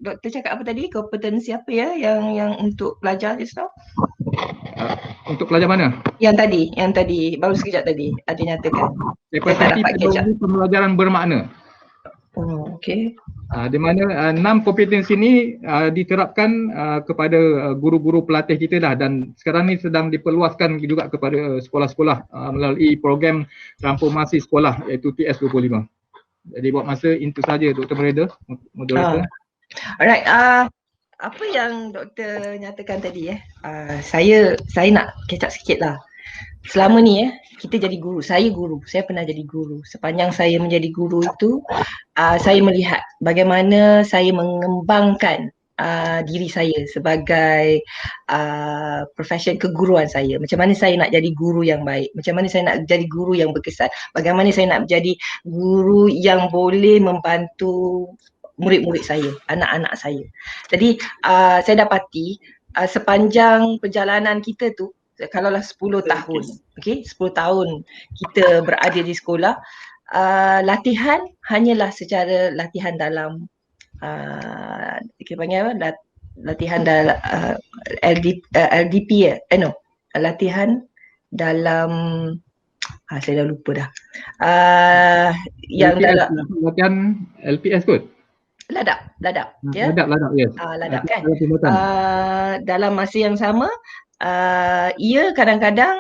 [SPEAKER 2] Doktor cakap apa tadi? Kompetensi apa ya yang untuk pelajar just now?
[SPEAKER 1] Untuk pelajar mana?
[SPEAKER 2] Yang tadi baru sekejap tadi ada nyatakan.
[SPEAKER 1] Kapasiti pembelajaran bermakna.
[SPEAKER 2] Oh, okey.
[SPEAKER 1] Di mana 6 kompetensi ini diterapkan kepada guru-guru pelatih kita dah, dan sekarang ni sedang diperluaskan juga kepada sekolah-sekolah melalui program transformasi sekolah iaitu TS25. Jadi buat masa itu saja Dr. Moderator.
[SPEAKER 2] Alright, apa yang doktor nyatakan tadi saya nak catch up sikit lah. Selama ni kita jadi guru, saya pernah jadi guru. Sepanjang saya menjadi guru itu, saya melihat bagaimana saya mengembangkan diri saya sebagai profession keguruan saya. Macam mana saya nak jadi guru yang baik, macam mana saya nak jadi guru yang berkesan, bagaimana saya nak menjadi guru yang boleh membantu murid-murid saya, anak-anak saya. Jadi saya dapati sepanjang perjalanan kita tu, kalaulah 10 tahun, 10 tahun kita berada di sekolah, latihan hanyalah secara latihan dalam kita panggil apa? Latihan dalam LDP latihan dalam saya dah lupa dah. Yang
[SPEAKER 1] LPS,
[SPEAKER 2] dalam
[SPEAKER 1] latihan LPS kot.
[SPEAKER 2] Ladap ya.
[SPEAKER 1] Ladap yes.
[SPEAKER 2] Ladap kan. Dalam masa yang sama ia kadang-kadang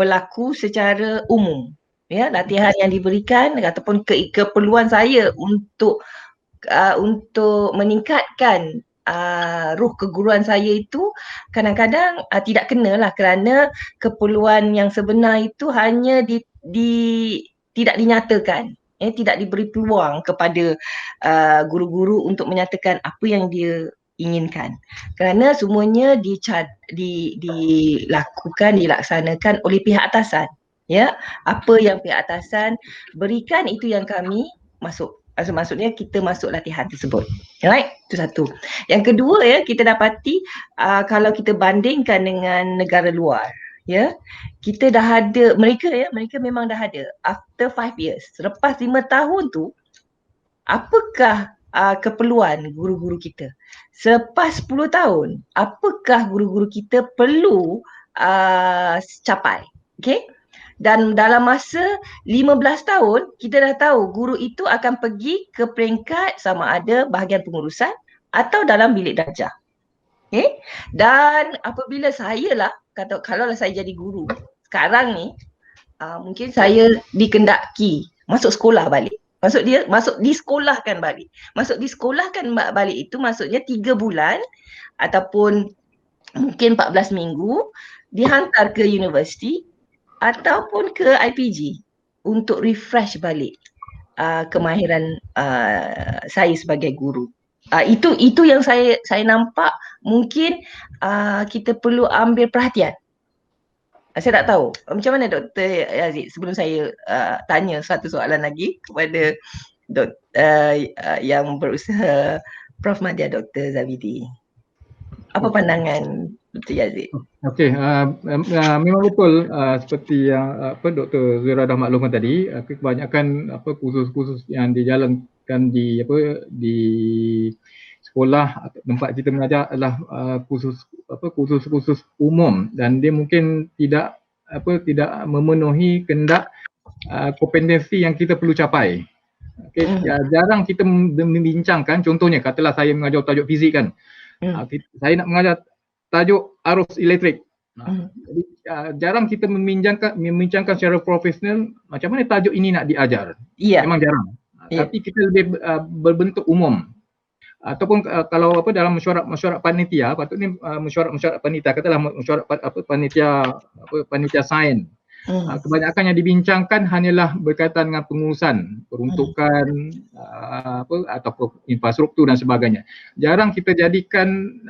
[SPEAKER 2] berlaku secara umum, ya, latihan yang diberikan ataupun keperluan saya untuk meningkatkan ruh keguruan saya itu kadang-kadang tidak kenalah, kerana keperluan yang sebenar itu hanya tidak dinyatakan, tidak diberi peluang kepada guru-guru untuk menyatakan apa yang dia inginkan, kerana semuanya dilaksanakan oleh pihak atasan, ya. Apa yang pihak atasan berikan itu yang kami masuk. Maksudnya kita masuk latihan tersebut. Alright, itu satu. Yang kedua kita dapati kalau kita bandingkan dengan negara luar, ya, kita dah ada, mereka memang dah ada after 5 years. Selepas 5 tahun tu, apakah keperluan guru-guru kita? Selepas 10 tahun, apakah guru-guru kita perlu capai. Okay? Dan dalam masa 15 tahun, kita dah tahu guru itu akan pergi ke peringkat sama ada bahagian pengurusan atau dalam bilik darjah. Okay? Dan apabila saya lah, kalau saya jadi guru sekarang ni, mungkin saya dikendaki masuk sekolah balik. Masuk disekolahkan balik. Masuk disekolahkan balik itu maksudnya 3 bulan ataupun mungkin 14 minggu dihantar ke universiti ataupun ke IPG untuk refresh balik kemahiran saya sebagai guru. Itu yang saya nampak mungkin kita perlu ambil perhatian. Saya tak tahu macam mana Dr. Yazid, sebelum saya tanya satu soalan lagi kepada yang berusaha Prof Madya Dr. Zabidi. Apa pandangan Dr. Yazid?
[SPEAKER 1] Okey, memang betul seperti yang Dr. Zuraidah maklumkan tadi, kebanyakan kursus-kursus yang dijalankan di sekolah atau tempat kita mengajar adalah kursus-kursus umum, dan dia mungkin tidak memenuhi kehendak kompetensi yang kita perlu capai. Okay. Jarang kita membincangkan, contohnya katalah saya mengajar tajuk fizik kan, saya nak mengajar tajuk arus elektrik. Jadi jarang kita membincangkan secara profesional macam mana tajuk ini nak diajar. Memang jarang. Tapi kita lebih berbentuk umum. Ataupun kalau dalam mesyuarat panitia, patutnya mesyuarat panitia, katalah mesyuarat panitia sains. Kebanyakan yang dibincangkan hanyalah berkaitan dengan pengurusan, peruntukan atau infrastruktur dan sebagainya. Jarang kita jadikan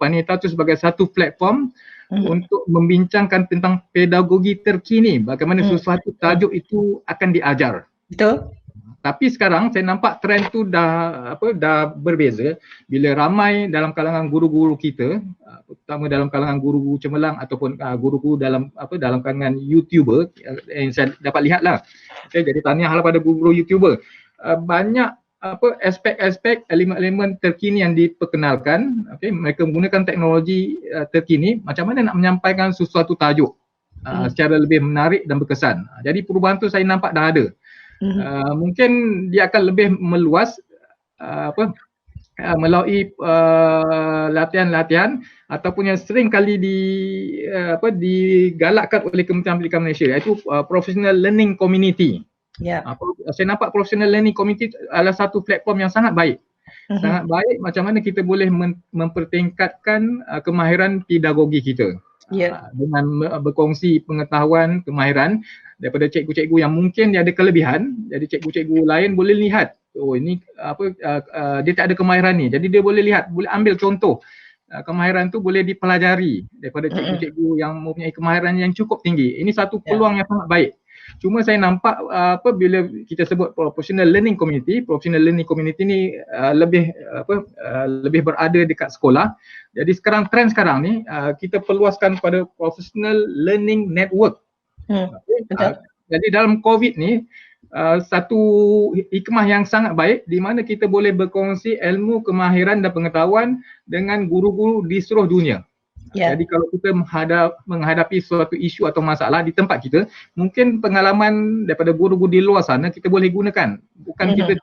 [SPEAKER 1] panitia itu sebagai satu platform untuk membincangkan tentang pedagogi terkini, bagaimana sesuatu tajuk itu akan diajar.
[SPEAKER 2] Betul.
[SPEAKER 1] Tapi sekarang saya nampak trend tu dah berbeza bila ramai dalam kalangan guru-guru kita, terutama dalam kalangan guru-guru cemerlang ataupun guru-guru dalam kalangan YouTuber yang saya dapat lihatlah. Okay, jadi tahniahlah pada guru-guru YouTuber. Banyak aspek-aspek elemen-elemen terkini yang diperkenalkan. Okay, mereka menggunakan teknologi terkini macam mana nak menyampaikan sesuatu tajuk secara lebih menarik dan berkesan. Jadi perubahan tu saya nampak dah ada. Mungkin dia akan lebih meluas melalui latihan-latihan ataupun yang sering kali digalakkan oleh Kementerian Pendidikan Malaysia, iaitu Professional Learning Community. Saya nampak Professional Learning Community adalah satu platform yang sangat baik. Sangat baik macam mana kita boleh mempertingkatkan kemahiran pedagogi kita. Dengan berkongsi pengetahuan, kemahiran daripada cikgu-cikgu yang mungkin dia ada kelebihan. Jadi cikgu-cikgu lain boleh lihat, oh ini dia tak ada kemahiran ni. Jadi dia boleh lihat, boleh ambil contoh. Kemahiran tu boleh dipelajari daripada cikgu-cikgu yang mempunyai kemahiran yang cukup tinggi. Ini satu peluang yang sangat baik. Cuma saya nampak bila kita sebut professional learning community ni lebih berada dekat sekolah. Jadi trend sekarang ni kita perluaskan pada professional learning network. Jadi dalam COVID ni satu hikmah yang sangat baik di mana kita boleh berkongsi ilmu, kemahiran dan pengetahuan dengan guru-guru di seluruh dunia. Jadi kalau kita menghadapi suatu isu atau masalah di tempat kita, mungkin pengalaman daripada guru-guru di luar sana kita boleh gunakan. Bukan kita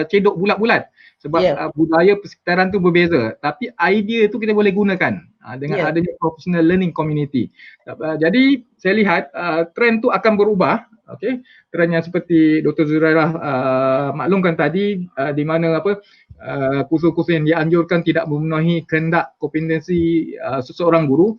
[SPEAKER 1] cedok bulat-bulat sebab budaya persekitaran tu berbeza, tapi idea tu kita boleh gunakan dengan adanya professional learning community. Jadi saya lihat trend tu akan berubah. Okay, trend yang seperti Dr. Zuraidah maklumkan tadi, di mana kursus-kursus yang dianjurkan tidak memenuhi kehendak kompetensi seseorang guru,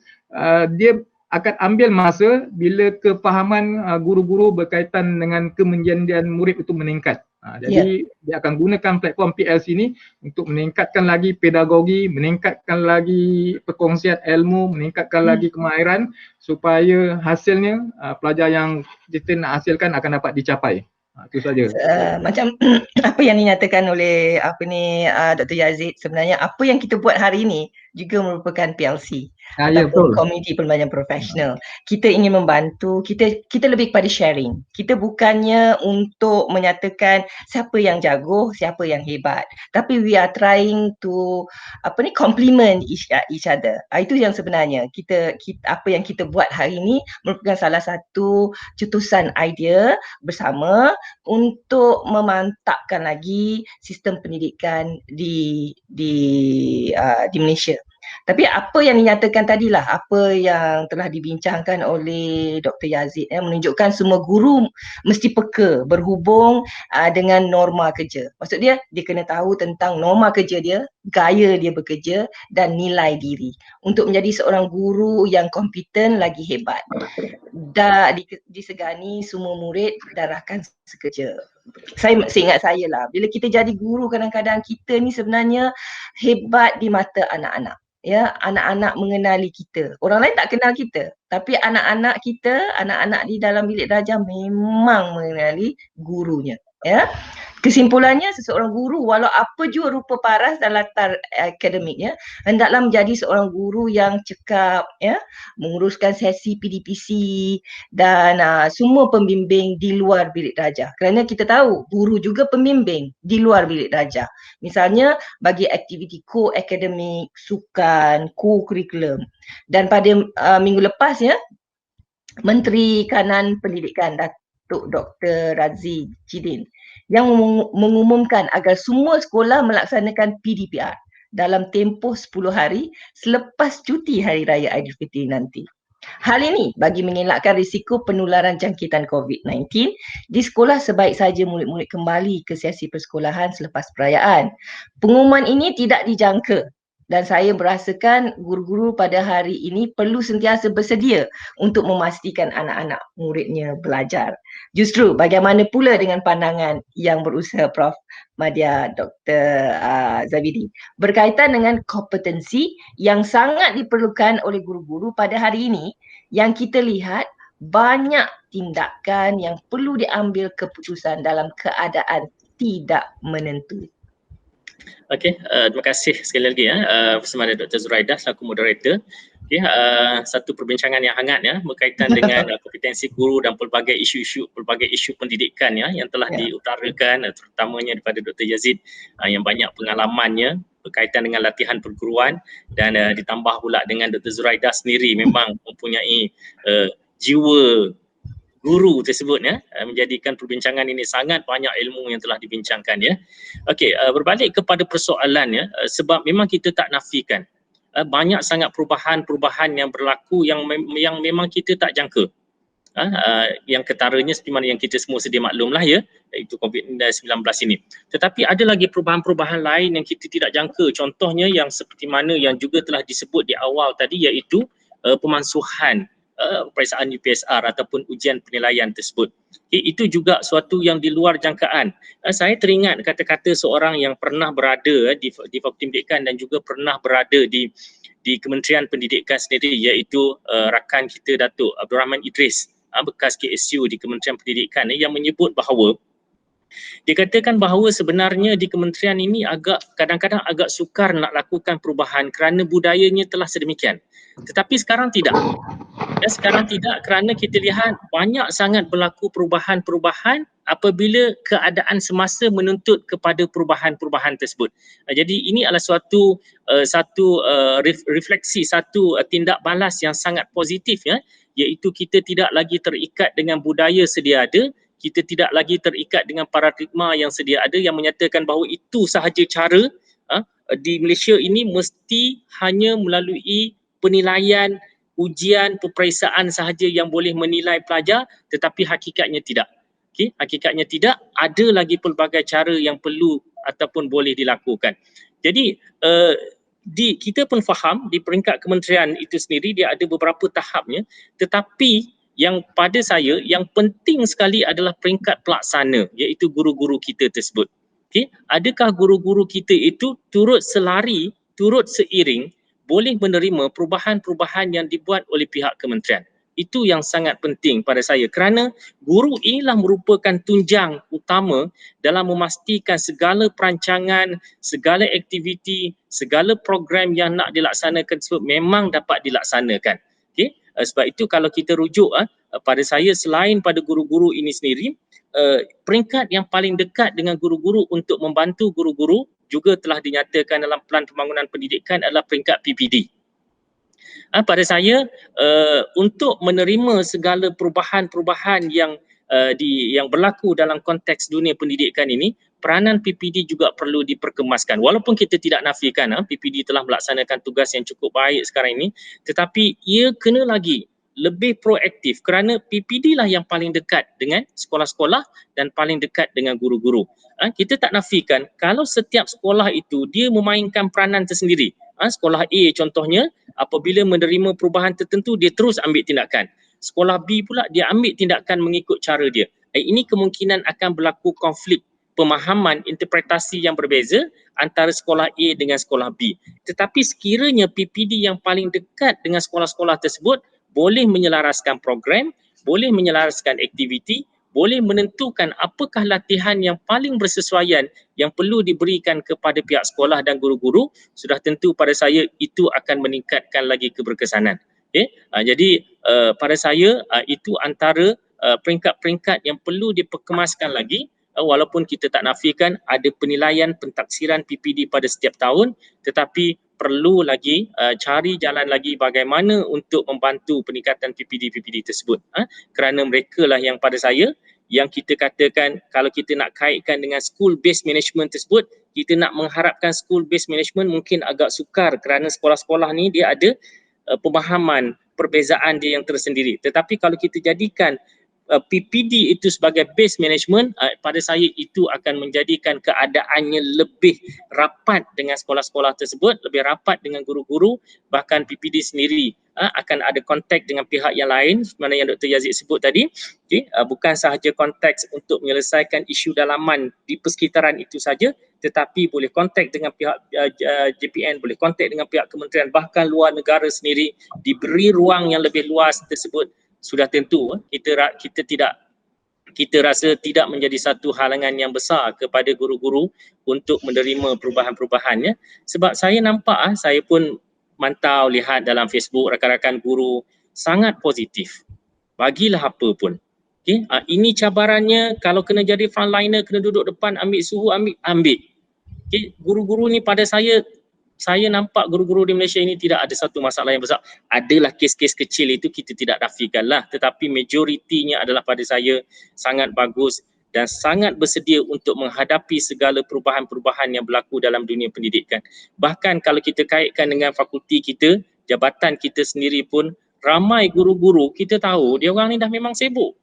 [SPEAKER 1] dia akan ambil masa bila kefahaman guru-guru berkaitan dengan kemenjadian murid itu meningkat. Jadi dia akan gunakan platform PLC ini untuk meningkatkan lagi pedagogi, meningkatkan lagi perkongsian ilmu, meningkatkan lagi kemahiran supaya hasilnya pelajar yang kita nak hasilkan akan dapat dicapai. Itu saja.
[SPEAKER 2] Macam apa yang dinyatakan oleh Dr. Yazid, sebenarnya apa yang kita buat hari ini juga merupakan PLC
[SPEAKER 1] Ya,
[SPEAKER 2] ataupun
[SPEAKER 1] betul.
[SPEAKER 2] Community Perlumbanyaan Profesional. Kita ingin membantu, kita lebih kepada sharing. Kita bukannya untuk menyatakan siapa yang jago, siapa yang hebat. Tapi we are trying to complement each other. Itu yang sebenarnya kita apa yang kita buat hari ini merupakan salah satu cetusan idea bersama untuk memantapkan lagi sistem pendidikan di Malaysia. Tapi apa yang dinyatakan tadilah, apa yang telah dibincangkan oleh Dr. Yazid menunjukkan semua guru mesti peka berhubung dengan norma kerja. Maksud dia kena tahu tentang norma kerja dia, gaya dia bekerja dan nilai diri untuk menjadi seorang guru yang kompeten lagi hebat. Dah disegani semua murid dan rakan sekerja. Seingat saya lah, bila kita jadi guru kadang-kadang kita ni sebenarnya hebat di mata anak-anak. Ya, anak-anak mengenali kita. Orang lain tak kenal kita, tapi anak-anak kita, anak-anak di dalam bilik darjah memang mengenali gurunya. Ya. Kesimpulannya, seseorang guru walau apa jua rupa paras dan latar akademiknya, hendaklah menjadi seorang guru yang cekap, ya, menguruskan sesi PDPC dan semua pembimbing di luar bilik darjah. Kerana kita tahu guru juga pembimbing di luar bilik darjah. Misalnya bagi aktiviti co-akademik, sukan, co-curriculum. Dan pada minggu lepas ya, Menteri Kanan Pendidikan Datuk Dr. Razi Chidin yang mengumumkan agar semua sekolah melaksanakan PDPR dalam tempoh 10 hari selepas cuti Hari Raya Aidilfitri nanti. Hal ini bagi mengelakkan risiko penularan jangkitan COVID-19 di sekolah sebaik saja murid-murid kembali ke sesi persekolahan selepas perayaan. Pengumuman ini tidak dijangka dan saya merasakan guru-guru pada hari ini perlu sentiasa bersedia untuk memastikan anak-anak muridnya belajar. Justru bagaimana pula dengan pandangan yang berusaha Prof. Madya Dr. Zabidi berkaitan dengan kompetensi yang sangat diperlukan oleh guru-guru pada hari ini yang kita lihat banyak tindakan yang perlu diambil keputusan dalam keadaan tidak menentu.
[SPEAKER 3] Okey, terima kasih sekali lagi bersama Dr. Zuraidah selaku moderator. Okey, satu perbincangan yang hangat berkaitan dengan kompetensi guru dan pelbagai isu pendidikan yang telah diutarakan terutamanya daripada Dr. Yazid yang banyak pengalamannya berkaitan dengan latihan perguruan dan ditambah pula dengan Dr. Zuraidah sendiri memang mempunyai jiwa guru tersebut menjadikan perbincangan ini sangat banyak ilmu yang telah dibincangkan Okey, berbalik kepada persoalan sebab memang kita tak nafikan banyak sangat perubahan-perubahan yang berlaku yang memang kita tak jangka. Yang ketaranya seperti mana yang kita semua sedia maklumlah iaitu COVID-19 ini. Tetapi ada lagi perubahan-perubahan lain yang kita tidak jangka. Contohnya yang seperti mana yang juga telah disebut di awal tadi iaitu pemansuhan peperiksaan UPSR ataupun ujian penilaian tersebut. Itu juga suatu yang di luar jangkaan. Saya teringat kata-kata seorang yang pernah berada di Fakulti Pendidikan dan juga pernah berada di Kementerian Pendidikan sendiri iaitu rakan kita Datuk Abdul Rahman Idris, bekas KSU di Kementerian Pendidikan yang menyebut bahawa dia katakan bahawa sebenarnya di kementerian ini kadang-kadang agak sukar nak lakukan perubahan kerana budayanya telah sedemikian. Tetapi sekarang tidak. Sekarang tidak kerana kita lihat banyak sangat berlaku perubahan-perubahan apabila keadaan semasa menuntut kepada perubahan-perubahan tersebut. Jadi ini adalah satu refleksi, satu tindak balas yang sangat positif iaitu kita tidak lagi terikat dengan budaya sedia ada, kita tidak lagi terikat dengan paradigma yang sedia ada yang menyatakan bahawa itu sahaja cara di Malaysia ini mesti hanya melalui penilaian, ujian, peperiksaan sahaja yang boleh menilai pelajar, tetapi hakikatnya tidak. Hakikatnya tidak, ada lagi pelbagai cara yang perlu ataupun boleh dilakukan. Jadi kita pun faham di peringkat kementerian itu sendiri dia ada beberapa tahapnya, tetapi yang pada saya yang penting sekali adalah peringkat pelaksana iaitu guru-guru kita tersebut. Adakah guru-guru kita itu turut selari, turut seiring boleh menerima perubahan-perubahan yang dibuat oleh pihak kementerian? Itu yang sangat penting pada saya, kerana guru inilah merupakan tunjang utama dalam memastikan segala perancangan, segala aktiviti, segala program yang nak dilaksanakan tersebut memang dapat dilaksanakan. Okay? Sebab itu kalau kita rujuk pada saya, selain pada guru-guru ini sendiri, peringkat yang paling dekat dengan guru-guru untuk membantu guru-guru juga telah dinyatakan dalam Pelan Pembangunan Pendidikan adalah peringkat PPD. Pada saya, untuk menerima segala perubahan-perubahan yang berlaku dalam konteks dunia pendidikan ini, peranan PPD juga perlu diperkemaskan. Walaupun kita tidak nafikan PPD telah melaksanakan tugas yang cukup baik sekarang ini, tetapi ia kena lagi lebih proaktif, kerana PPD lah yang paling dekat dengan sekolah-sekolah dan paling dekat dengan guru-guru. Kita tak nafikan kalau setiap sekolah itu dia memainkan peranan tersendiri. Sekolah A contohnya, apabila menerima perubahan tertentu, dia terus ambil tindakan. Sekolah B pula dia ambil tindakan mengikut cara dia. Ini kemungkinan akan berlaku konflik pemahaman, interpretasi yang berbeza antara sekolah A dengan sekolah B. Tetapi sekiranya PPD yang paling dekat dengan sekolah-sekolah tersebut boleh menyelaraskan program, boleh menyelaraskan aktiviti, boleh menentukan apakah latihan yang paling bersesuaian yang perlu diberikan kepada pihak sekolah dan guru-guru, sudah tentu pada saya itu akan meningkatkan lagi keberkesanan. Okay? Jadi pada saya itu antara peringkat-peringkat yang perlu diperkemaskan lagi, walaupun kita tak nafikan ada penilaian pentaksiran PPD pada setiap tahun, tetapi perlu lagi cari jalan lagi bagaimana untuk membantu peningkatan PPD tersebut. Kerana mereka lah yang pada saya, yang kita katakan kalau kita nak kaitkan dengan school based management tersebut, kita nak mengharapkan school based management mungkin agak sukar kerana sekolah-sekolah ni dia ada pemahaman perbezaan dia yang tersendiri. Tetapi kalau kita jadikan PPD itu sebagai base management, pada saya itu akan menjadikan keadaannya lebih rapat dengan sekolah-sekolah tersebut, lebih rapat dengan guru-guru, bahkan PPD sendiri akan ada kontak dengan pihak yang lain, mana yang Dr. Yazid sebut tadi. Okay? Bukan sahaja konteks untuk menyelesaikan isu dalaman di persekitaran itu saja, tetapi boleh kontak dengan pihak JPN, boleh kontak dengan pihak kementerian, bahkan luar negara sendiri, diberi ruang yang lebih luas tersebut. Sudah tentu kita rasa tidak menjadi satu halangan yang besar kepada guru-guru untuk menerima perubahan-perubahannya. Sebab saya nampak, saya pun mantau lihat dalam Facebook rakan-rakan guru sangat positif. Bagilah apa pun. Okay? Ini cabarannya, kalau kena jadi frontliner, kena duduk depan, ambil suhu, ambil. Okay? Guru-guru ni pada saya nampak guru-guru di Malaysia ini tidak ada satu masalah yang besar. Adalah kes-kes kecil itu kita tidak nafikan lah, tetapi majoritinya adalah pada saya sangat bagus dan sangat bersedia untuk menghadapi segala perubahan-perubahan yang berlaku dalam dunia pendidikan. Bahkan kalau kita kaitkan dengan fakulti kita, jabatan kita sendiri pun, ramai guru-guru kita tahu dia orang ni dah memang sibuk.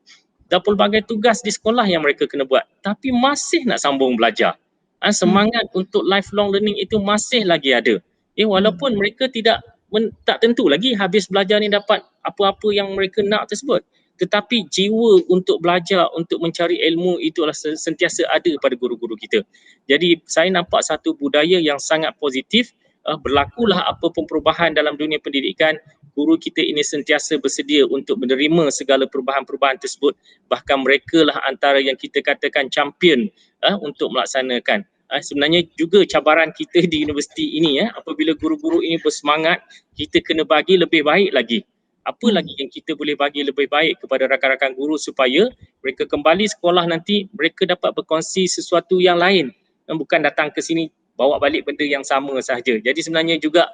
[SPEAKER 3] Dah pelbagai tugas di sekolah yang mereka kena buat, tapi masih nak sambung belajar. Semangat untuk lifelong learning itu masih lagi ada. Walaupun mereka tak tentu lagi habis belajar ni dapat apa-apa yang mereka nak tersebut, tetapi jiwa untuk belajar, untuk mencari ilmu itulah sentiasa ada pada guru-guru kita. Jadi saya nampak satu budaya yang sangat positif. Berlakulah apa pun perubahan dalam dunia pendidikan, guru kita ini sentiasa bersedia untuk menerima segala perubahan-perubahan tersebut. Bahkan mereka lah antara yang kita katakan champion untuk melaksanakan. Sebenarnya juga cabaran kita di universiti ini, apabila guru-guru ini bersemangat, kita kena bagi lebih baik lagi. Apa lagi yang kita boleh bagi lebih baik kepada rakan-rakan guru supaya mereka kembali sekolah nanti, mereka dapat berkongsi sesuatu yang lain, bukan datang ke sini bawa balik benda yang sama sahaja. Jadi sebenarnya juga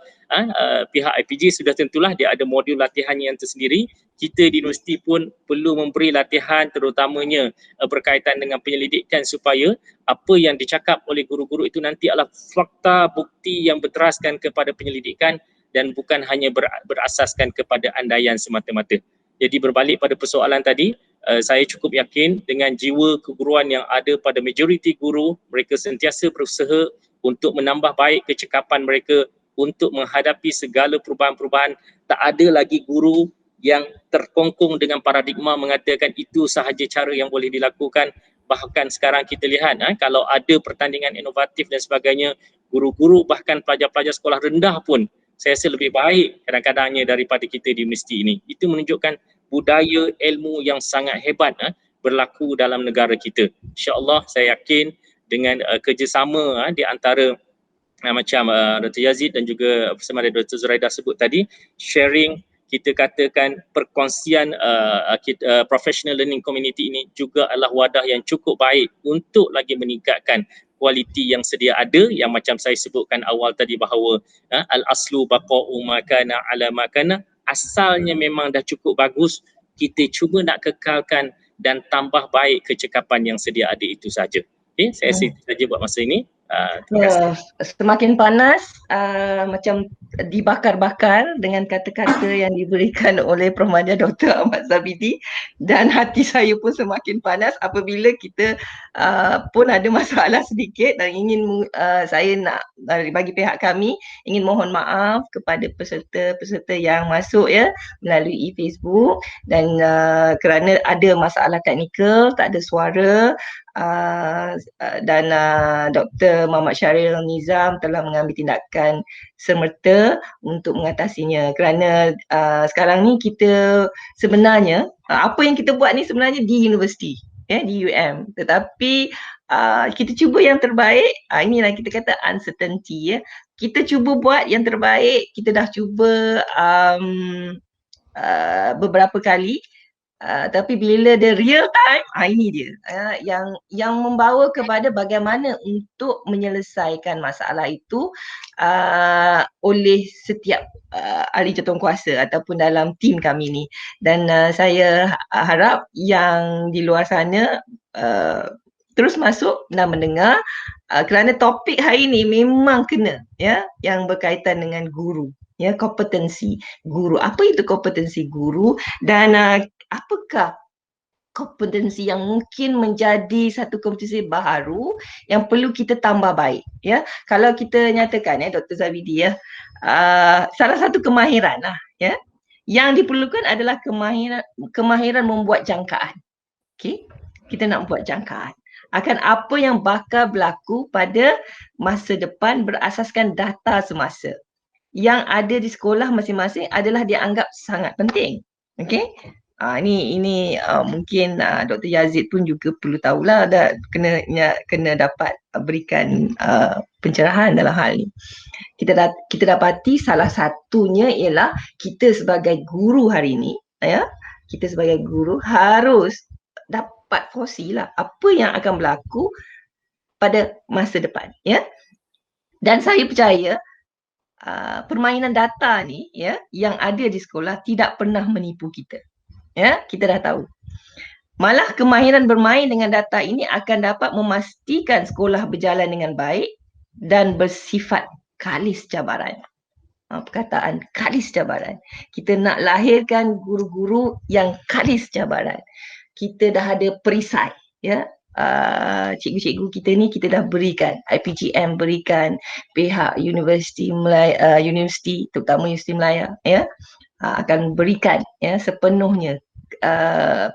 [SPEAKER 3] pihak IPG sudah tentulah dia ada modul latihan yang tersendiri. Kita di universiti pun perlu memberi latihan terutamanya berkaitan dengan penyelidikan supaya apa yang dicakap oleh guru-guru itu nanti adalah fakta bukti yang berteraskan kepada penyelidikan dan bukan hanya berasaskan kepada andaian semata-mata. Jadi berbalik pada persoalan tadi, saya cukup yakin dengan jiwa keguruan yang ada pada majoriti guru, mereka sentiasa berusaha untuk menambah baik kecekapan mereka untuk menghadapi segala perubahan-perubahan. Tak ada lagi guru yang terkongkong dengan paradigma mengatakan itu sahaja cara yang boleh dilakukan. Bahkan sekarang kita lihat kalau ada pertandingan inovatif dan sebagainya, guru-guru bahkan pelajar-pelajar sekolah rendah pun saya rasa lebih baik kadang-kadangnya daripada kita di universiti ini. Itu menunjukkan budaya ilmu yang sangat hebat berlaku dalam negara kita. InsyaAllah saya yakin dengan kerjasama di antara macam Dr. Yazid dan juga bersama Dr. Zuraidah sebut tadi, sharing, kita katakan perkongsian professional learning community ini juga adalah wadah yang cukup baik untuk lagi meningkatkan kualiti yang sedia ada, yang macam saya sebutkan awal tadi bahawa al-aslu baqa'u makana ala makana, asalnya memang dah cukup bagus, kita cuba nak kekalkan dan tambah baik kecekapan yang sedia ada itu saja. Okay, saya rasa itu saja buat masa ini. Terima kasih.
[SPEAKER 2] Semakin panas, macam dibakar-bakar dengan kata-kata yang diberikan oleh Prof. Madya Dr. Ahmad Zabidi, dan hati saya pun semakin panas apabila kita pun ada masalah sedikit dan ingin saya nak bagi pihak kami ingin mohon maaf kepada peserta-peserta yang masuk melalui Facebook, dan kerana ada masalah teknikal, tak ada suara, dan Dr. Muhammad Syahril Nizam telah mengambil tindakan semerta untuk mengatasinya, kerana sekarang ni kita sebenarnya apa yang kita buat ni sebenarnya di universiti, di UM, tetapi kita cuba yang terbaik. Inilah kita kata uncertainty, kita cuba buat yang terbaik, kita dah cuba beberapa kali. Tapi bila the real time, ini dia yang membawa kepada bagaimana untuk menyelesaikan masalah itu oleh setiap ahli jawatankuasa ataupun dalam tim kami ni. Dan saya harap yang di luar sana terus masuk dan mendengar, kerana topik hari ini memang kena yang berkaitan dengan guru, kompetensi guru. Apa itu kompetensi guru, dan apakah kompetensi yang mungkin menjadi satu kompetensi baharu yang perlu kita tambah baik, Kalau kita nyatakan Dr. Zabidi, salah satu kemahiran yang diperlukan adalah kemahiran membuat jangkaan. Okey, kita nak buat jangkaan akan apa yang bakal berlaku pada masa depan berasaskan data semasa yang ada di sekolah masing-masing adalah dianggap sangat penting. Okey. Ini mungkin Dr. Yazid pun juga perlu tahulah, kena dapat berikan pencerahan dalam hal ni. Kita dapati salah satunya ialah kita sebagai guru hari ini, kita sebagai guru harus dapat foreseelah apa yang akan berlaku pada masa depan, Dan saya percaya permainan data ni yang ada di sekolah tidak pernah menipu kita. Kita dah tahu. Malah kemahiran bermain dengan data ini akan dapat memastikan sekolah berjalan dengan baik dan bersifat kalis cabaran. Perkataan kalis cabaran. Kita nak lahirkan guru-guru yang kalis cabaran. Kita dah ada perisai, cikgu-cikgu kita ni kita dah berikan, IPGM berikan, pihak Universiti Melaya, terutama Universiti Melaya akan berikan sepenuhnya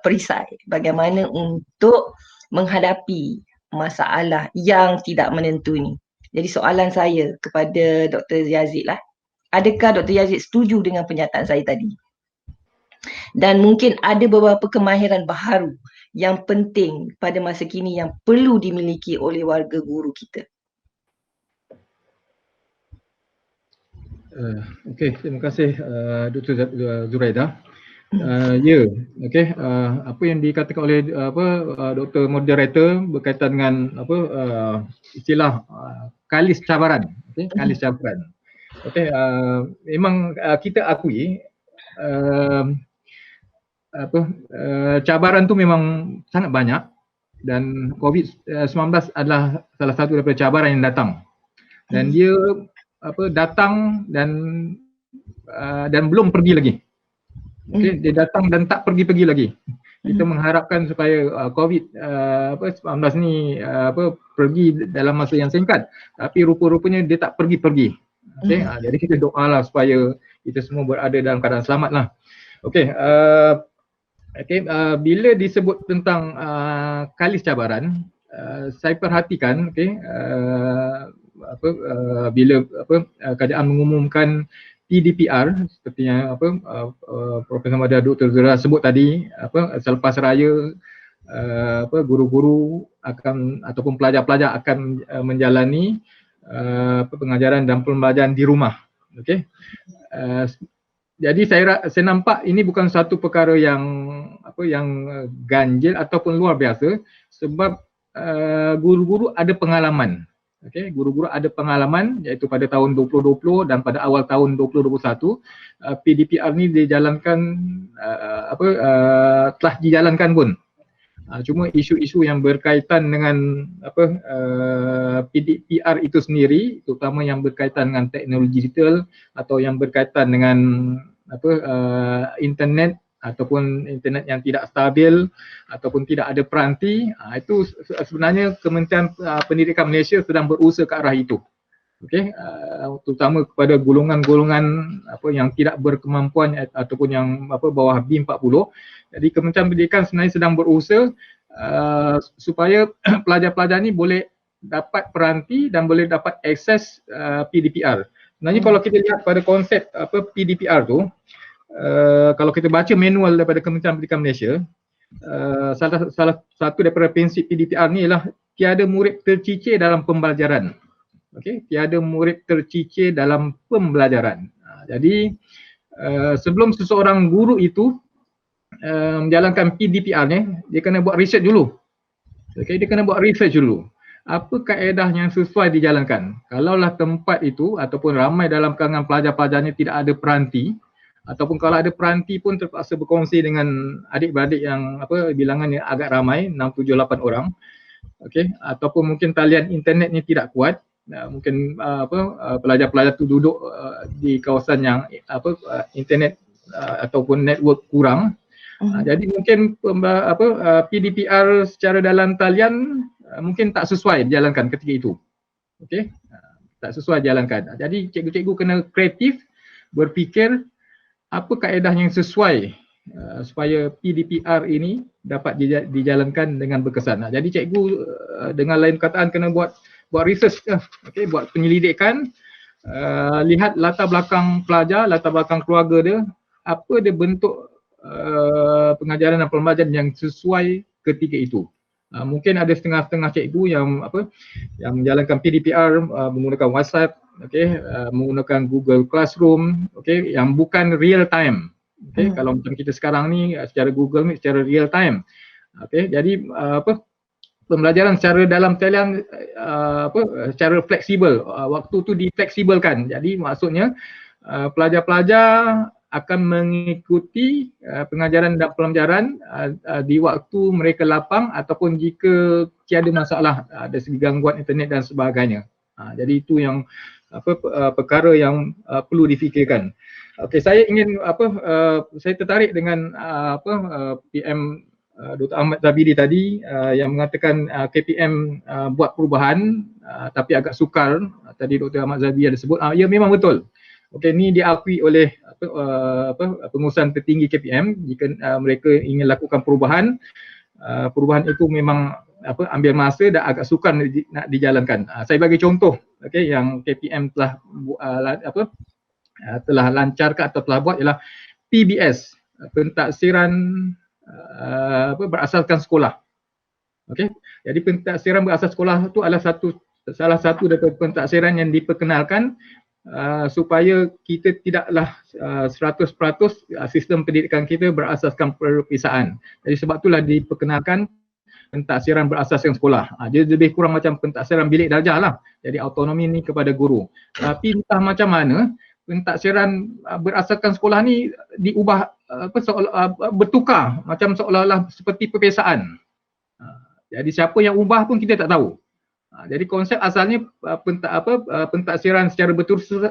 [SPEAKER 2] perisai bagaimana untuk menghadapi masalah yang tidak menentu ni. Jadi soalan saya kepada Dr. Yazid lah, adakah Dr. Yazid setuju dengan pernyataan saya tadi? Dan mungkin ada beberapa kemahiran baharu yang penting pada masa kini yang perlu dimiliki oleh warga guru kita.
[SPEAKER 1] Okey, terima kasih Dr. Zuraidah. Apa yang dikatakan oleh Dr. Moderator berkaitan dengan istilah kalis cabaran, kalis cabaran. Memang kita akui cabaran tu memang sangat banyak, dan COVID-19 adalah salah satu daripada cabaran yang datang, dan dia datang dan belum pergi lagi. Dia datang dan tak pergi-pergi lagi. Kita mengharapkan supaya COVID-19 ni pergi dalam masa yang singkat, tapi rupa-rupanya dia tak pergi-pergi. Jadi kita doalah supaya kita semua berada dalam keadaan selamat lah. Bila disebut tentang kalis cabaran, saya perhatikan bila kerajaan mengumumkan PDPR seperti yang Profesor Madya Dr. Zura sebut tadi, selepas raya guru-guru akan ataupun pelajar-pelajar akan menjalani pengajaran dan pembelajaran di rumah. Okey. Jadi saya nampak ini bukan satu perkara yang ganjil ataupun luar biasa, sebab guru-guru ada pengalaman. Okey, guru-guru ada pengalaman iaitu pada tahun 2020 dan pada awal tahun 2021 PDPR ni dijalankan telah dijalankan pun. Cuma isu-isu yang berkaitan dengan PDPR itu sendiri, terutama yang berkaitan dengan teknologi digital atau yang berkaitan dengan internet ataupun internet yang tidak stabil ataupun tidak ada peranti, itu sebenarnya Kementerian Pendidikan Malaysia sedang berusaha ke arah itu. Okey, terutama kepada golongan-golongan yang tidak berkemampuan ataupun yang bawah B40. Jadi Kementerian Pendidikan sebenarnya sedang berusaha supaya pelajar-pelajar ni boleh dapat peranti dan boleh dapat akses PDPR. Sebenarnya kalau kita lihat pada konsep PDPR tu, kalau kita baca manual daripada Kementerian Pendidikan Malaysia, salah satu daripada prinsip PDPR ni ialah tiada murid tercicir dalam pembelajaran. Okey, tiada murid tercicir dalam pembelajaran. Jadi sebelum seseorang guru itu menjalankan PDPR ni, dia kena buat research dulu. Okey, dia kena buat research dulu. Apa kaedah yang sesuai dijalankan? Kalaulah tempat itu ataupun ramai dalam kalangan pelajar-pelajarnya tidak ada peranti, ataupun kalau ada peranti pun terpaksa berkongsi dengan adik-beradik yang bilangannya agak ramai, 6, 7, 8 orang. Okey, ataupun mungkin talian internetnya tidak kuat. Mungkin pelajar-pelajar tu duduk di kawasan yang internet ataupun network kurang. Jadi mungkin PDPR secara dalam talian mungkin tak sesuai dijalankan ketika itu. Okey, tak sesuai dijalankan. Jadi cikgu-cikgu kena kreatif, berfikir apa kaedah yang sesuai supaya PDPR ini dapat dijalankan dengan berkesan. Jadi cikgu dengan lain kataan kena buat research, okey, buat penyelidikan, lihat latar belakang pelajar, latar belakang keluarga dia, apa dia bentuk pengajaran dan pembelajaran yang sesuai ketika itu. Mungkin ada setengah-setengah cikgu yang menjalankan PDPR menggunakan WhatsApp, okey, menggunakan Google Classroom, okey, yang bukan real time. Okey, kalau macam kita sekarang ni secara Google ni secara real time. Okey, jadi pembelajaran secara dalam talian secara fleksibel, waktu tu difleksibelkan. Jadi maksudnya pelajar-pelajar akan mengikuti pengajaran dan pembelajaran di waktu mereka lapang ataupun jika tiada masalah ada segi gangguan internet dan sebagainya. Jadi itu yang perkara yang perlu difikirkan. Okey, saya ingin saya tertarik dengan PM Dr. Ahmad Zabidi tadi yang mengatakan KPM buat perubahan tapi agak sukar. Tadi Dr. Ahmad Zabidi ada sebut, ya memang betul. Okey, ni diakui oleh pengurusan tertinggi KPM jika mereka ingin lakukan perubahan. Perubahan itu memang ambil masa dan agak sukar nak dijalankan. Saya bagi contoh, okey, yang KPM telah lancarkan atau telah buat ialah PBS, pentaksiran berasaskan sekolah. Okey, jadi pentaksiran berasas sekolah itu adalah salah satu daripada pentaksiran yang diperkenalkan supaya kita tidaklah 100% sistem pendidikan kita berasaskan perpisaan. Jadi sebab itulah diperkenalkan pentaksiran berasaskan sekolah. Dia lebih kurang macam pentaksiran bilik darjah lah. Jadi autonomi ni kepada guru. Tapi entah macam mana pentaksiran berasaskan sekolah ni diubah bertukar macam seolah-olah seperti perpisaan. Jadi siapa yang ubah pun kita tak tahu. Jadi konsep asalnya pentaksiran secara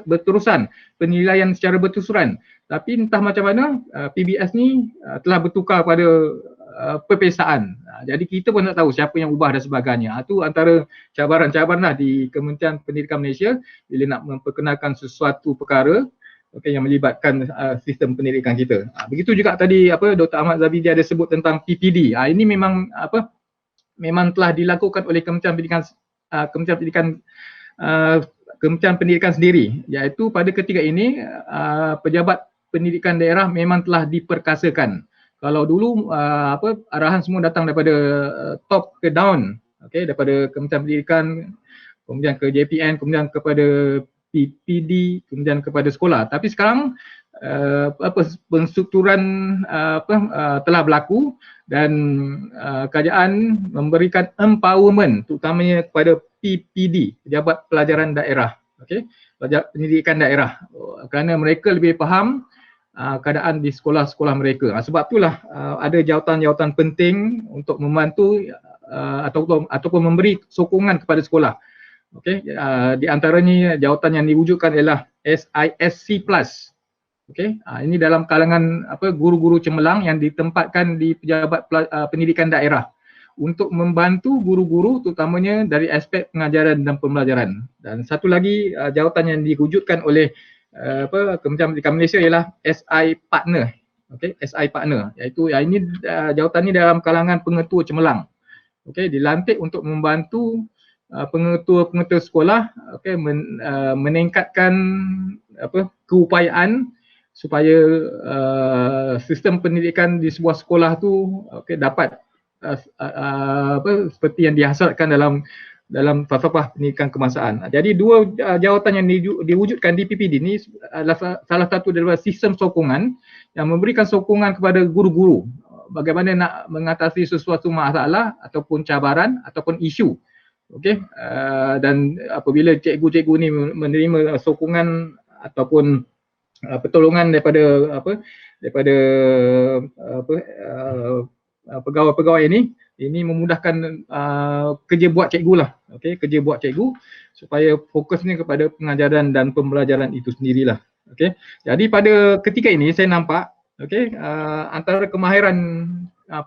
[SPEAKER 1] berterusan, penilaian secara berterusan. Tapi entah macam mana PBS ni telah bertukar pada perpisaan. Jadi kita pun tak tahu siapa yang ubah dan sebagainya. Itu antara cabaran-cabaran lah di Kementerian Pendidikan Malaysia bila nak memperkenalkan sesuatu perkara yang melibatkan sistem pendidikan kita. Begitu juga tadi Dr. Ahmad Zabidi ada sebut tentang PPD. Ini memang memang telah dilakukan oleh Kementerian Pendidikan Kementerian Pendidikan sendiri, iaitu pada ketika ini pejabat pendidikan daerah memang telah diperkasakan. Kalau dulu arahan semua datang daripada top ke down, daripada Kementerian Pendidikan, kemudian ke JPN, kemudian kepada PPD, kemudian kepada sekolah. Tapi sekarang penstrukturan telah berlaku dan kerajaan memberikan empowerment terutamanya kepada PPD, Pejabat Pelajaran Daerah, Pejabat Pendidikan Daerah, kerana mereka lebih faham keadaan di sekolah-sekolah mereka. Sebab itulah ada jawatan-jawatan penting untuk membantu ataupun memberi sokongan kepada sekolah. Di antaranya jawatan yang diwujudkan ialah SISC+. Ini dalam kalangan guru-guru cemerlang yang ditempatkan di Pejabat Pendidikan Daerah untuk membantu guru-guru terutamanya dari aspek pengajaran dan pembelajaran. Dan satu lagi jawatan yang diwujudkan oleh Kementerian Pendidikan Malaysia ialah SI Partner. SI Partner, iaitu ini jawatan ini dalam kalangan pengetua cemerlang. Dilantik untuk membantu pengetua-pengetua sekolah meningkatkan keupayaan supaya sistem pendidikan di sebuah sekolah tu dapat seperti yang dihasilkan dalam falsafah pendidikan kebangsaan. Jadi dua jawatan yang diwujudkan di PPD ini adalah salah satu daripada sistem sokongan yang memberikan sokongan kepada guru-guru bagaimana nak mengatasi sesuatu masalah ataupun cabaran ataupun isu. Dan apabila cikgu-cikgu ni menerima sokongan ataupun pertolongan daripada pegawai-pegawai ini memudahkan kerja buat cikgu lah, kerja buat cikgu supaya fokusnya kepada pengajaran dan pembelajaran itu sendirilah. Jadi pada ketika ini saya nampak antara kemahiran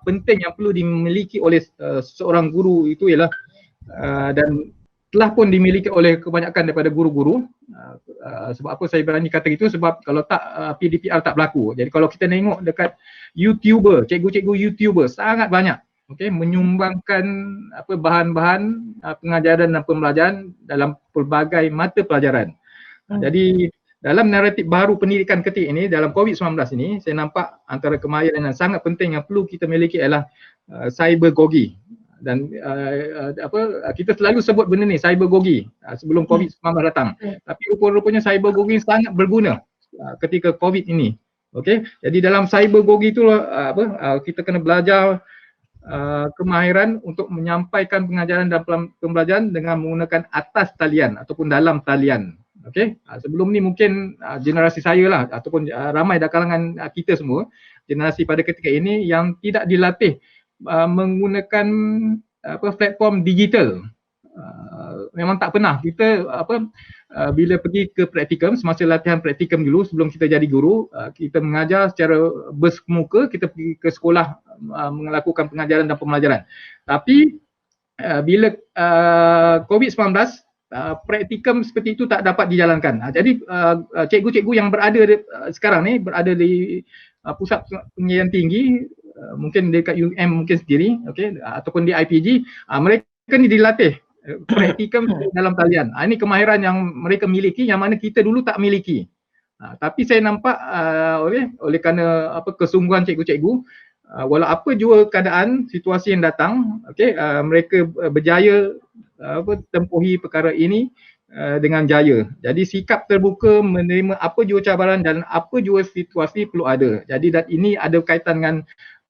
[SPEAKER 1] penting yang perlu dimiliki oleh seorang guru itu ialah dan telah pun dimiliki oleh kebanyakan daripada guru-guru. Sebab apa saya berani kata itu? Sebab kalau tak PDPR tak berlaku. Jadi kalau kita tengok dekat YouTuber, cikgu-cikgu YouTuber sangat banyak menyumbangkan bahan-bahan pengajaran dan pembelajaran dalam pelbagai mata pelajaran. Jadi dalam naratif baru pendidikan ketika ini, dalam COVID-19 ini, saya nampak antara kemahiran yang sangat penting yang perlu kita miliki ialah cybergogi. Dan kita selalu sebut benda ni cybergogi sebelum COVID-19 datang. Tapi rupa-rupanya cybergogi sangat berguna ketika COVID ini. Jadi dalam cybergogi itu kita kena belajar kemahiran untuk menyampaikan pengajaran dan pembelajaran dengan menggunakan atas talian ataupun dalam talian. Sebelum ni mungkin generasi saya lah ataupun ramai di kalangan kita semua, generasi pada ketika ini yang tidak dilatih menggunakan platform digital. Memang tak pernah kita bila pergi ke praktikum, semasa latihan praktikum dulu sebelum kita jadi guru, kita mengajar secara bersemuka, kita pergi ke sekolah melakukan pengajaran dan pembelajaran. Tapi bila COVID-19 praktikum seperti itu tak dapat dijalankan. Jadi cikgu-cikgu yang berada sekarang ni berada di pusat pengajian tinggi, mungkin dekat UM mungkin sendiri, ataupun di IPG, mereka ni dilatih praktikum dalam talian. Ini kemahiran yang mereka miliki yang mana kita dulu tak miliki. Tapi saya nampak oleh kerana kesungguhan cikgu-cikgu, walau apa jua keadaan situasi yang datang, mereka berjaya tempuhi perkara ini dengan jaya. Jadi sikap terbuka menerima apa jua cabaran dan apa jua situasi perlu ada. Jadi dan ini ada kaitan dengan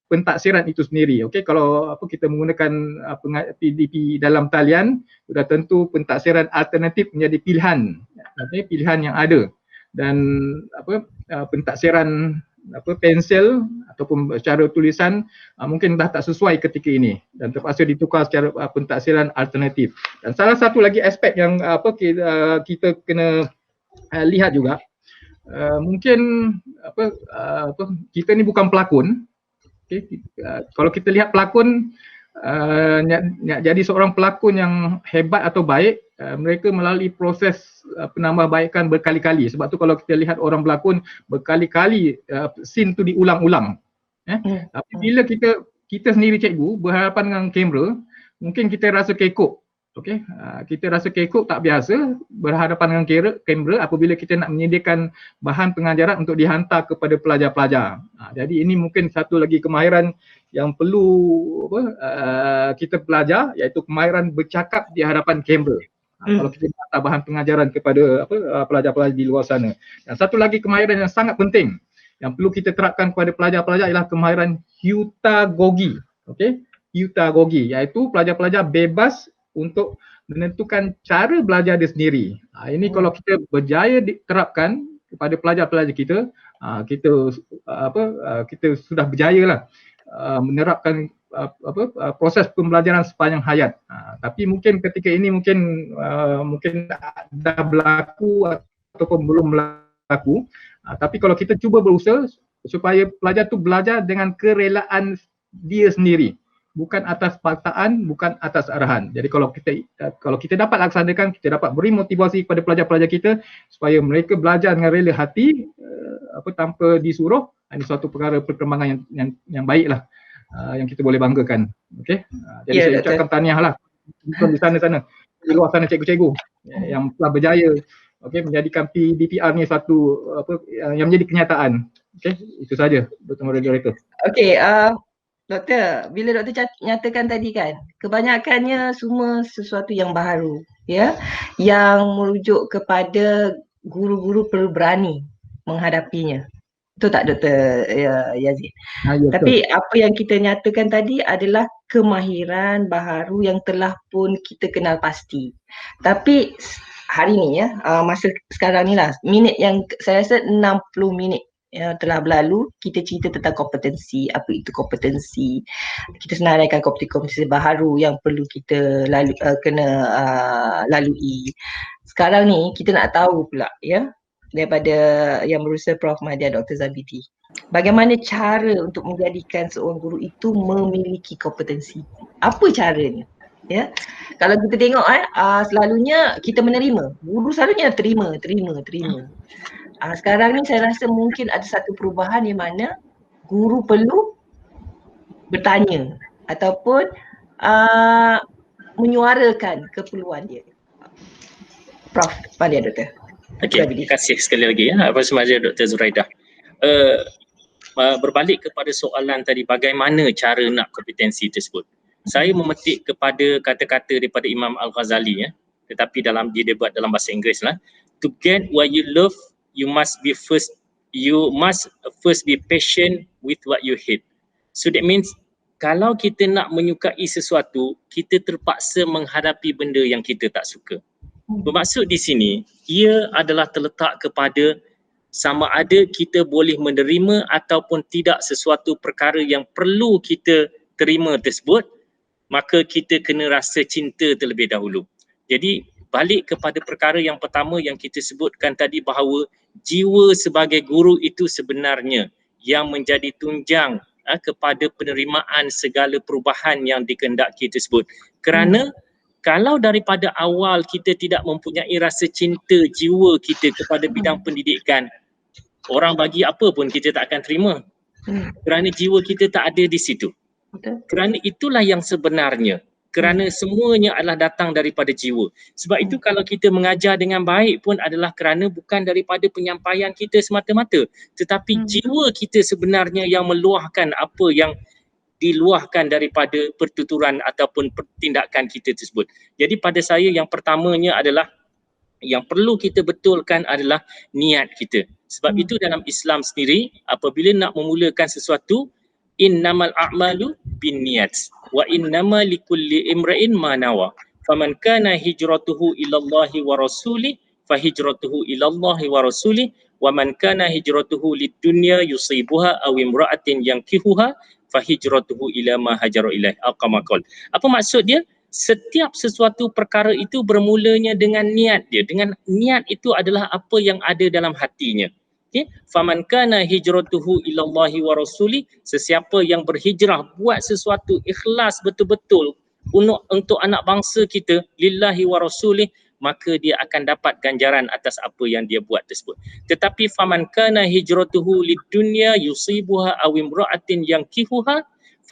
[SPEAKER 1] pentaksiran itu sendiri. Kalau kita menggunakan PDP dalam talian, sudah tentu pentaksiran alternatif menjadi pilihan. Pilihan yang ada. Dan pentaksiran pensel ataupun secara tulisan mungkin dah tak sesuai ketika ini dan terpaksa ditukar secara pentaksiran alternatif. Dan salah satu lagi aspek yang kita kena lihat juga, mungkin kita ni bukan pelakon. Kalau kita lihat pelakon, nak jadi seorang pelakon yang hebat atau baik, mereka melalui proses penambahbaikan berkali-kali. Sebab tu kalau kita lihat orang berlakon berkali-kali scene tu diulang-ulang. Tapi bila kita sendiri cikgu berhadapan dengan kamera, mungkin kita rasa kekok. Okey, kita rasa kekok tak biasa berhadapan dengan kamera apabila kita nak menyediakan bahan pengajaran untuk dihantar kepada pelajar-pelajar. Jadi ini mungkin satu lagi kemahiran yang perlu kita belajar, iaitu kemahiran bercakap di hadapan kamera. Kalau kita hantar bahan pengajaran kepada pelajar-pelajar di luar sana. Dan satu lagi kemahiran yang sangat penting yang perlu kita terapkan kepada pelajar-pelajar ialah kemahiran heutagogy. Okey, heutagogy iaitu pelajar-pelajar bebas untuk menentukan cara belajar dia sendiri. Ini kalau kita berjaya diterapkan kepada pelajar-pelajar kita, kita sudah berjayalah menerapkan proses pembelajaran sepanjang hayat. Tapi mungkin ketika ini mungkin dah berlaku ataupun belum berlaku. Tapi kalau kita cuba berusaha supaya pelajar tu belajar dengan kerelaan dia sendiri, bukan atas paksaan, bukan atas arahan. Jadi kalau kita dapat laksanakan, kita dapat beri motivasi kepada pelajar-pelajar kita supaya mereka belajar dengan rela hati, tanpa disuruh, ini suatu perkara perkembangan yang baiklah, yang kita boleh banggakan. Okey. Jadi saya ucapkan tahniahlah di sana-sana, di luar sana cikgu-cikgu yang telah berjaya menjadikan PDPR ni satu yang menjadi kenyataan. Okey, itu saja Dr. Moderator.
[SPEAKER 2] Okey, Doktor, bila doktor nyatakan tadi kan, kebanyakannya semua sesuatu yang baru, ya, yang merujuk kepada guru-guru perlu berani menghadapinya. Betul tak Dr. Yazid?
[SPEAKER 1] Ya,
[SPEAKER 2] tapi apa yang kita nyatakan tadi adalah kemahiran baharu yang telah pun kita kenal pasti. Tapi hari ni ya, masa sekarang ni lah, minit yang saya rasa 60 minit yang telah berlalu, kita cerita tentang kompetensi, apa itu kompetensi, kita senaraikan kompetensi baharu yang perlu kita lalui. Sekarang ni kita nak tahu pula ya, daripada yang berusaha Prof. Madya Dr. Zabidi, bagaimana cara untuk menjadikan seorang guru itu memiliki kompetensi? Apa caranya? Ya, kalau kita tengok selalunya kita menerima, guru selalunya terima. Sekarang ni saya rasa mungkin ada satu perubahan di mana guru perlu bertanya ataupun menyuarakan keperluan dia. Prof. Madya Doktor.
[SPEAKER 3] Okey, terima kasih sekali lagi ya Prof. Madya Dr. Zuraidah. Berbalik kepada soalan tadi, bagaimana cara nak kompetensi tersebut. Saya memetik kepada kata-kata daripada Imam Al-Ghazali ya, tetapi dia buat dalam bahasa Inggeris lah. To get what you love, you must first be patient with what you hate. So that means kalau kita nak menyukai sesuatu, kita terpaksa menghadapi benda yang kita tak suka. Bermaksud di sini, ia adalah terletak kepada sama ada kita boleh menerima ataupun tidak sesuatu perkara yang perlu kita terima tersebut, maka kita kena rasa cinta terlebih dahulu. Jadi balik kepada perkara yang pertama yang kita sebutkan tadi, bahawa jiwa sebagai guru itu sebenarnya yang menjadi tunjang kepada penerimaan segala perubahan yang dikehendaki tersebut. Kerana kalau daripada awal kita tidak mempunyai rasa cinta jiwa kita kepada bidang pendidikan, orang bagi apa pun kita tak akan terima. Kerana jiwa kita tak ada di situ. Kerana itulah yang sebenarnya. Kerana semuanya adalah datang daripada jiwa. Sebab itu kalau kita mengajar dengan baik pun adalah kerana bukan daripada penyampaian kita semata-mata, tetapi jiwa kita sebenarnya yang meluahkan apa yang diluahkan daripada pertuturan ataupun pertindakan kita tersebut. Jadi pada saya yang pertamanya adalah yang perlu kita betulkan adalah niat kita. Sebab itu dalam Islam sendiri, apabila nak memulakan sesuatu, innamal a'malu binniyat wa innama likulli imra'in ma nawa faman kana hijratuhu ilallahi wa rasulih fahijratuhu ilallahi wa rasulih wa man kana hijratuhu lidunya yusibuha aw imra'atin yankihuha fahijratuhu ila ma hajara ilaih. Apa maksud dia? Setiap sesuatu perkara itu bermulanya dengan niat dia. Dengan niat itu adalah apa yang ada dalam hatinya. Okay? Faman kana hijratuhu ilallahi wa rasuli, sesiapa yang berhijrah buat sesuatu ikhlas betul-betul untuk anak bangsa kita, lillahi wa rasuli, maka dia akan dapat ganjaran atas apa yang dia buat tersebut. Tetapi faman kana hijratuhu lidunya yusibuha aw imra'atin yankihuha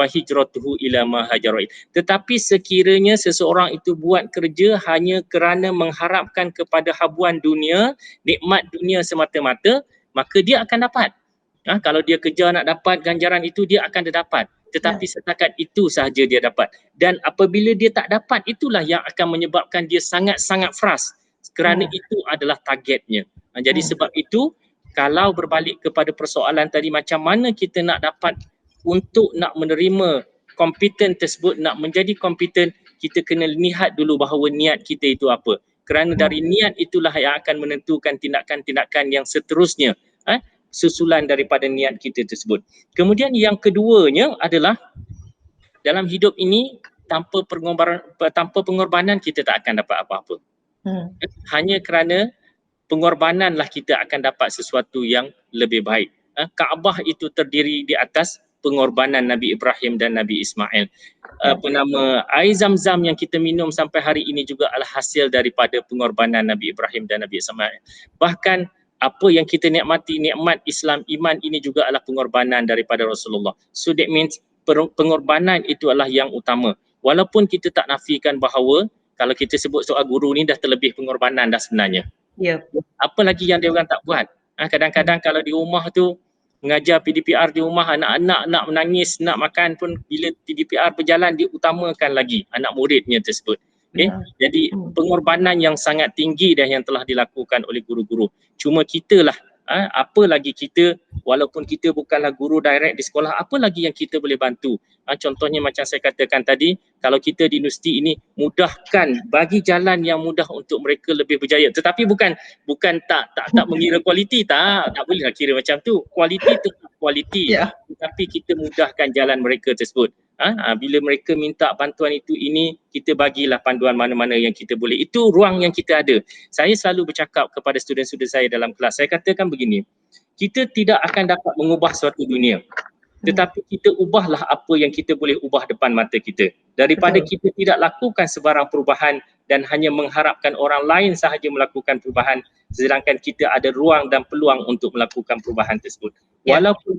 [SPEAKER 3] fahijratuhu ila ma hajara. Tetapi sekiranya seseorang itu buat kerja hanya kerana mengharapkan kepada habuan dunia, nikmat dunia semata-mata, maka dia akan dapat. Kalau dia kerja nak dapat ganjaran itu, dia akan dapat. Tetapi setakat itu sahaja dia dapat. Dan apabila dia tak dapat, itulah yang akan menyebabkan dia sangat-sangat frust. Kerana itu adalah targetnya. Jadi sebab itu, kalau berbalik kepada persoalan tadi, macam mana kita nak dapat untuk nak menerima kompeten tersebut, nak menjadi kompeten, kita kena lihat dulu bahawa niat kita itu apa. Kerana dari niat itulah yang akan menentukan tindakan-tindakan yang seterusnya, susulan daripada niat kita tersebut. Kemudian yang keduanya adalah dalam hidup ini tanpa pengorbanan kita tak akan dapat apa-apa. Hanya kerana pengorbananlah kita akan dapat sesuatu yang lebih baik. Kaabah itu terdiri di atas pengorbanan Nabi Ibrahim dan Nabi Ismail. Air Zam-Zam yang kita minum sampai hari ini juga adalah hasil daripada pengorbanan Nabi Ibrahim dan Nabi Ismail. Bahkan apa yang kita nikmati, nikmat Islam, iman, ini juga adalah pengorbanan daripada Rasulullah. So that means pengorbanan itu adalah yang utama. Walaupun kita tak nafikan bahawa kalau kita sebut soal guru ni dah terlebih pengorbanan dah sebenarnya. Apa lagi yang dia orang tak buat? Kadang-kadang kalau di rumah tu mengajar PDPR di rumah, anak-anak nak menangis, nak makan pun bila PDPR berjalan, diutamakan lagi anak muridnya tersebut. Jadi pengorbanan yang sangat tinggi dah yang telah dilakukan oleh guru-guru. Cuma kita lah, apa lagi kita, walaupun kita bukanlah guru direct di sekolah, apa lagi yang kita boleh bantu? Contohnya macam saya katakan tadi, kalau kita di universiti ini mudahkan, bagi jalan yang mudah untuk mereka lebih berjaya. Tetapi bukan tak mengira kualiti, tak bolehlah kira macam tu. Kualiti tu kualiti, tetapi kita mudahkan jalan mereka tersebut. Bila mereka minta bantuan itu ini, kita bagilah panduan mana-mana yang kita boleh. Itu ruang yang kita ada. Saya selalu bercakap kepada student-student saya dalam kelas, saya katakan begini, kita tidak akan dapat mengubah suatu dunia, tetapi kita ubahlah apa yang kita boleh ubah depan mata kita. Daripada kita tidak lakukan sebarang perubahan dan hanya mengharapkan orang lain sahaja melakukan perubahan, sedangkan kita ada ruang dan peluang untuk melakukan perubahan tersebut. Walaupun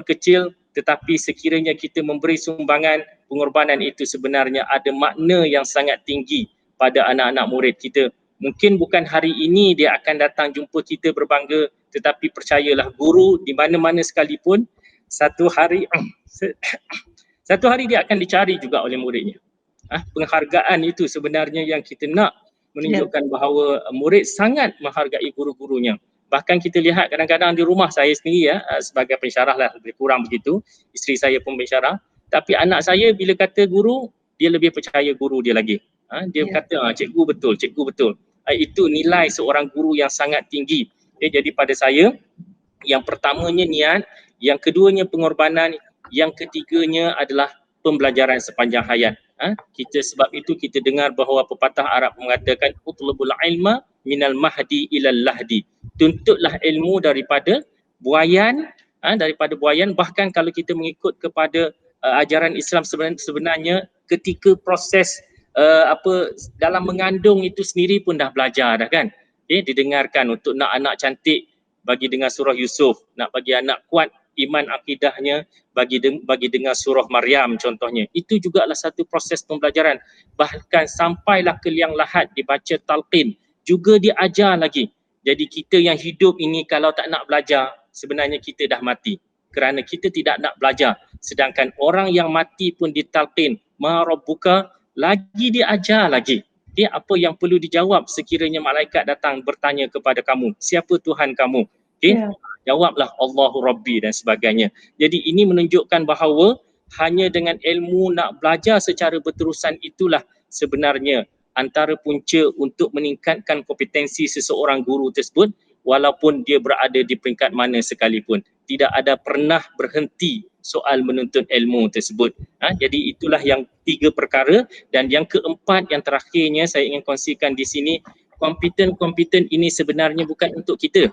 [SPEAKER 3] kecil, tetapi sekiranya kita memberi sumbangan, pengorbanan itu sebenarnya ada makna yang sangat tinggi pada anak-anak murid kita. Mungkin bukan hari ini dia akan datang jumpa kita berbangga, tetapi percayalah, guru di mana-mana sekalipun, satu hari dia akan dicari juga oleh muridnya. Penghargaan itu sebenarnya yang kita nak menunjukkan bahawa murid sangat menghargai guru-gurunya. Bahkan kita lihat kadang-kadang di rumah saya sendiri sebagai pensyarah lah, lebih kurang begitu, isteri saya pun pensyarah, tapi anak saya bila kata guru, dia lebih percaya guru dia lagi. Dia kata cikgu betul. Itu nilai seorang guru yang sangat tinggi. Jadi pada saya, yang pertamanya niat, yang keduanya pengorbanan, yang ketiganya adalah pembelajaran sepanjang hayat. Sebab itu kita dengar bahawa pepatah Arab mengatakan utlubul ilma minal mahdi ilal lahdi. Tuntutlah ilmu daripada buayan, bahkan kalau kita mengikut kepada ajaran Islam sebenarnya ketika proses dalam mengandung itu sendiri pun dah belajar dah kan. Didengarkan untuk nak anak cantik bagi dengar surah Yusuf, nak bagi anak kuat iman akidahnya bagi dengar surah Maryam contohnya. Itu juga adalah satu proses pembelajaran. Bahkan sampailah ke liang lahat dibaca talqin, juga diajar lagi. Jadi kita yang hidup ini kalau tak nak belajar, sebenarnya kita dah mati. Kerana kita tidak nak belajar. Sedangkan orang yang mati pun ditalqin, ma rabbuka, lagi diajar lagi. Apa yang perlu dijawab sekiranya malaikat datang bertanya kepada kamu, siapa Tuhan kamu? Jawablah Allahu Rabbi dan sebagainya. Jadi ini menunjukkan bahawa hanya dengan ilmu nak belajar secara berterusan itulah sebenarnya antara punca untuk meningkatkan kompetensi seseorang guru tersebut, walaupun dia berada di peringkat mana sekalipun. Tidak ada pernah berhenti soal menuntut ilmu tersebut. Jadi itulah yang tiga perkara. Dan yang keempat, yang terakhirnya saya ingin kongsikan di sini, kompeten ini sebenarnya bukan untuk kita.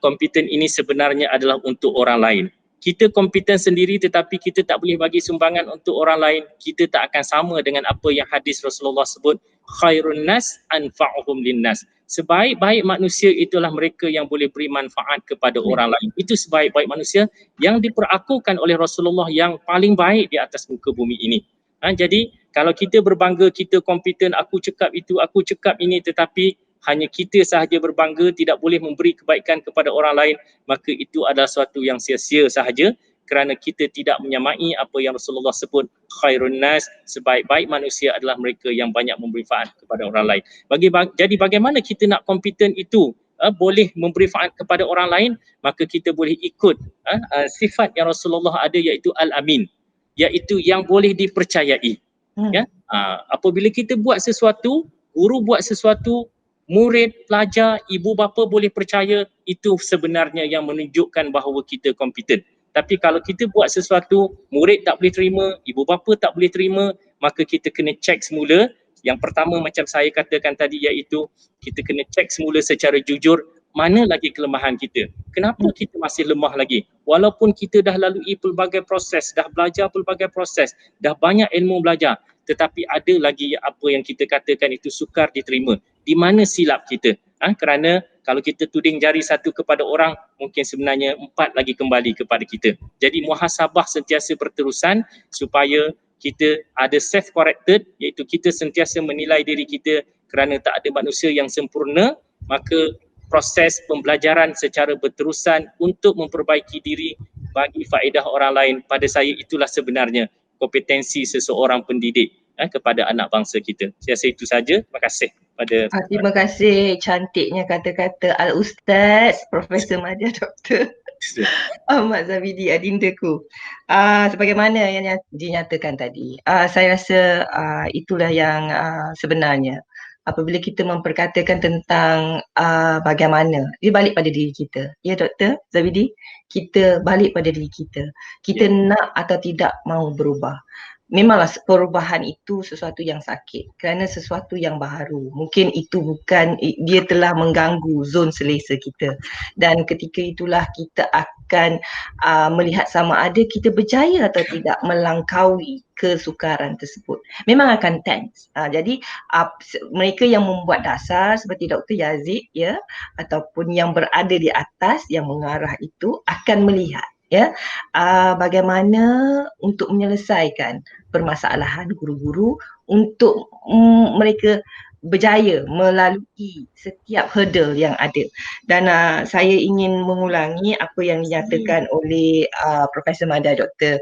[SPEAKER 3] Kompeten ini sebenarnya adalah untuk orang lain. Kita kompeten sendiri tetapi kita tak boleh bagi sumbangan untuk orang lain, kita tak akan sama dengan apa yang hadis Rasulullah sebut, khairun nas anfa'uhum linnas. sebaik-baik manusia itulah mereka yang boleh beri manfaat kepada orang lain. Itu sebaik-baik manusia yang diperakukan oleh Rasulullah yang paling baik di atas muka bumi ini. Jadi kalau kita berbangga kita kompeten, aku cakap itu, aku cakap ini, tetapi hanya kita sahaja berbangga, tidak boleh memberi kebaikan kepada orang lain, maka itu adalah suatu yang sia-sia sahaja, kerana kita tidak menyamai apa yang Rasulullah sebut, khairun nas, sebaik-baik manusia adalah mereka yang banyak memberi manfaat kepada orang lain. Jadi bagaimana kita nak kompeten itu boleh memberi manfaat kepada orang lain, maka kita boleh ikut sifat yang Rasulullah ada, iaitu al-amin, iaitu yang boleh dipercayai. Ya, apabila kita buat sesuatu, guru buat sesuatu, murid, pelajar, ibu bapa boleh percaya, itu sebenarnya yang menunjukkan bahawa kita kompeten. Tapi kalau kita buat sesuatu, murid tak boleh terima, ibu bapa tak boleh terima, maka kita kena cek semula. Yang pertama macam saya katakan tadi, iaitu kita kena cek semula secara jujur, mana lagi kelemahan kita. Kenapa kita masih lemah lagi? Walaupun kita dah lalui pelbagai proses, dah belajar pelbagai proses, dah banyak ilmu belajar, tetapi ada lagi apa yang kita katakan itu sukar diterima. Di mana silap kita? Kerana kalau kita tuding jari satu kepada orang, mungkin sebenarnya 4 lagi kembali kepada kita. Jadi muhasabah sentiasa berterusan supaya kita ada self-corrected, iaitu kita sentiasa menilai diri kita, kerana tak ada manusia yang sempurna, maka proses pembelajaran secara berterusan untuk memperbaiki diri bagi faedah orang lain, pada saya itulah sebenarnya kompetensi seseorang pendidik kepada anak bangsa kita. Saya rasa itu saja. Terima kasih pada
[SPEAKER 2] terima kasih, cantiknya kata-kata Al-Ustaz Profesor Madya Dr. Ahmad Zabidi, adindaku. Sebagaimana yang dinyatakan tadi, saya rasa itulah yang sebenarnya. Apabila kita memperkatakan tentang bagaimana, dia balik pada diri kita. Ya Dr. Zabidi, kita balik pada diri kita. Kita nak atau tidak mahu berubah. Memanglah perubahan itu sesuatu yang sakit kerana sesuatu yang baru. Mungkin itu bukan, dia telah mengganggu zon selesa kita, dan ketika itulah kita akan melihat sama ada kita berjaya atau tidak melangkaui kesukaran tersebut. Memang akan tense. Jadi mereka yang membuat dasar seperti Dr. Yazid ya, ataupun yang berada di atas yang mengarah itu akan melihat ya bagaimana untuk menyelesaikan permasalahan guru-guru untuk mereka berjaya melalui setiap hurdle yang ada. Dan saya ingin mengulangi apa yang dinyatakan oleh Profesor Madya Dr.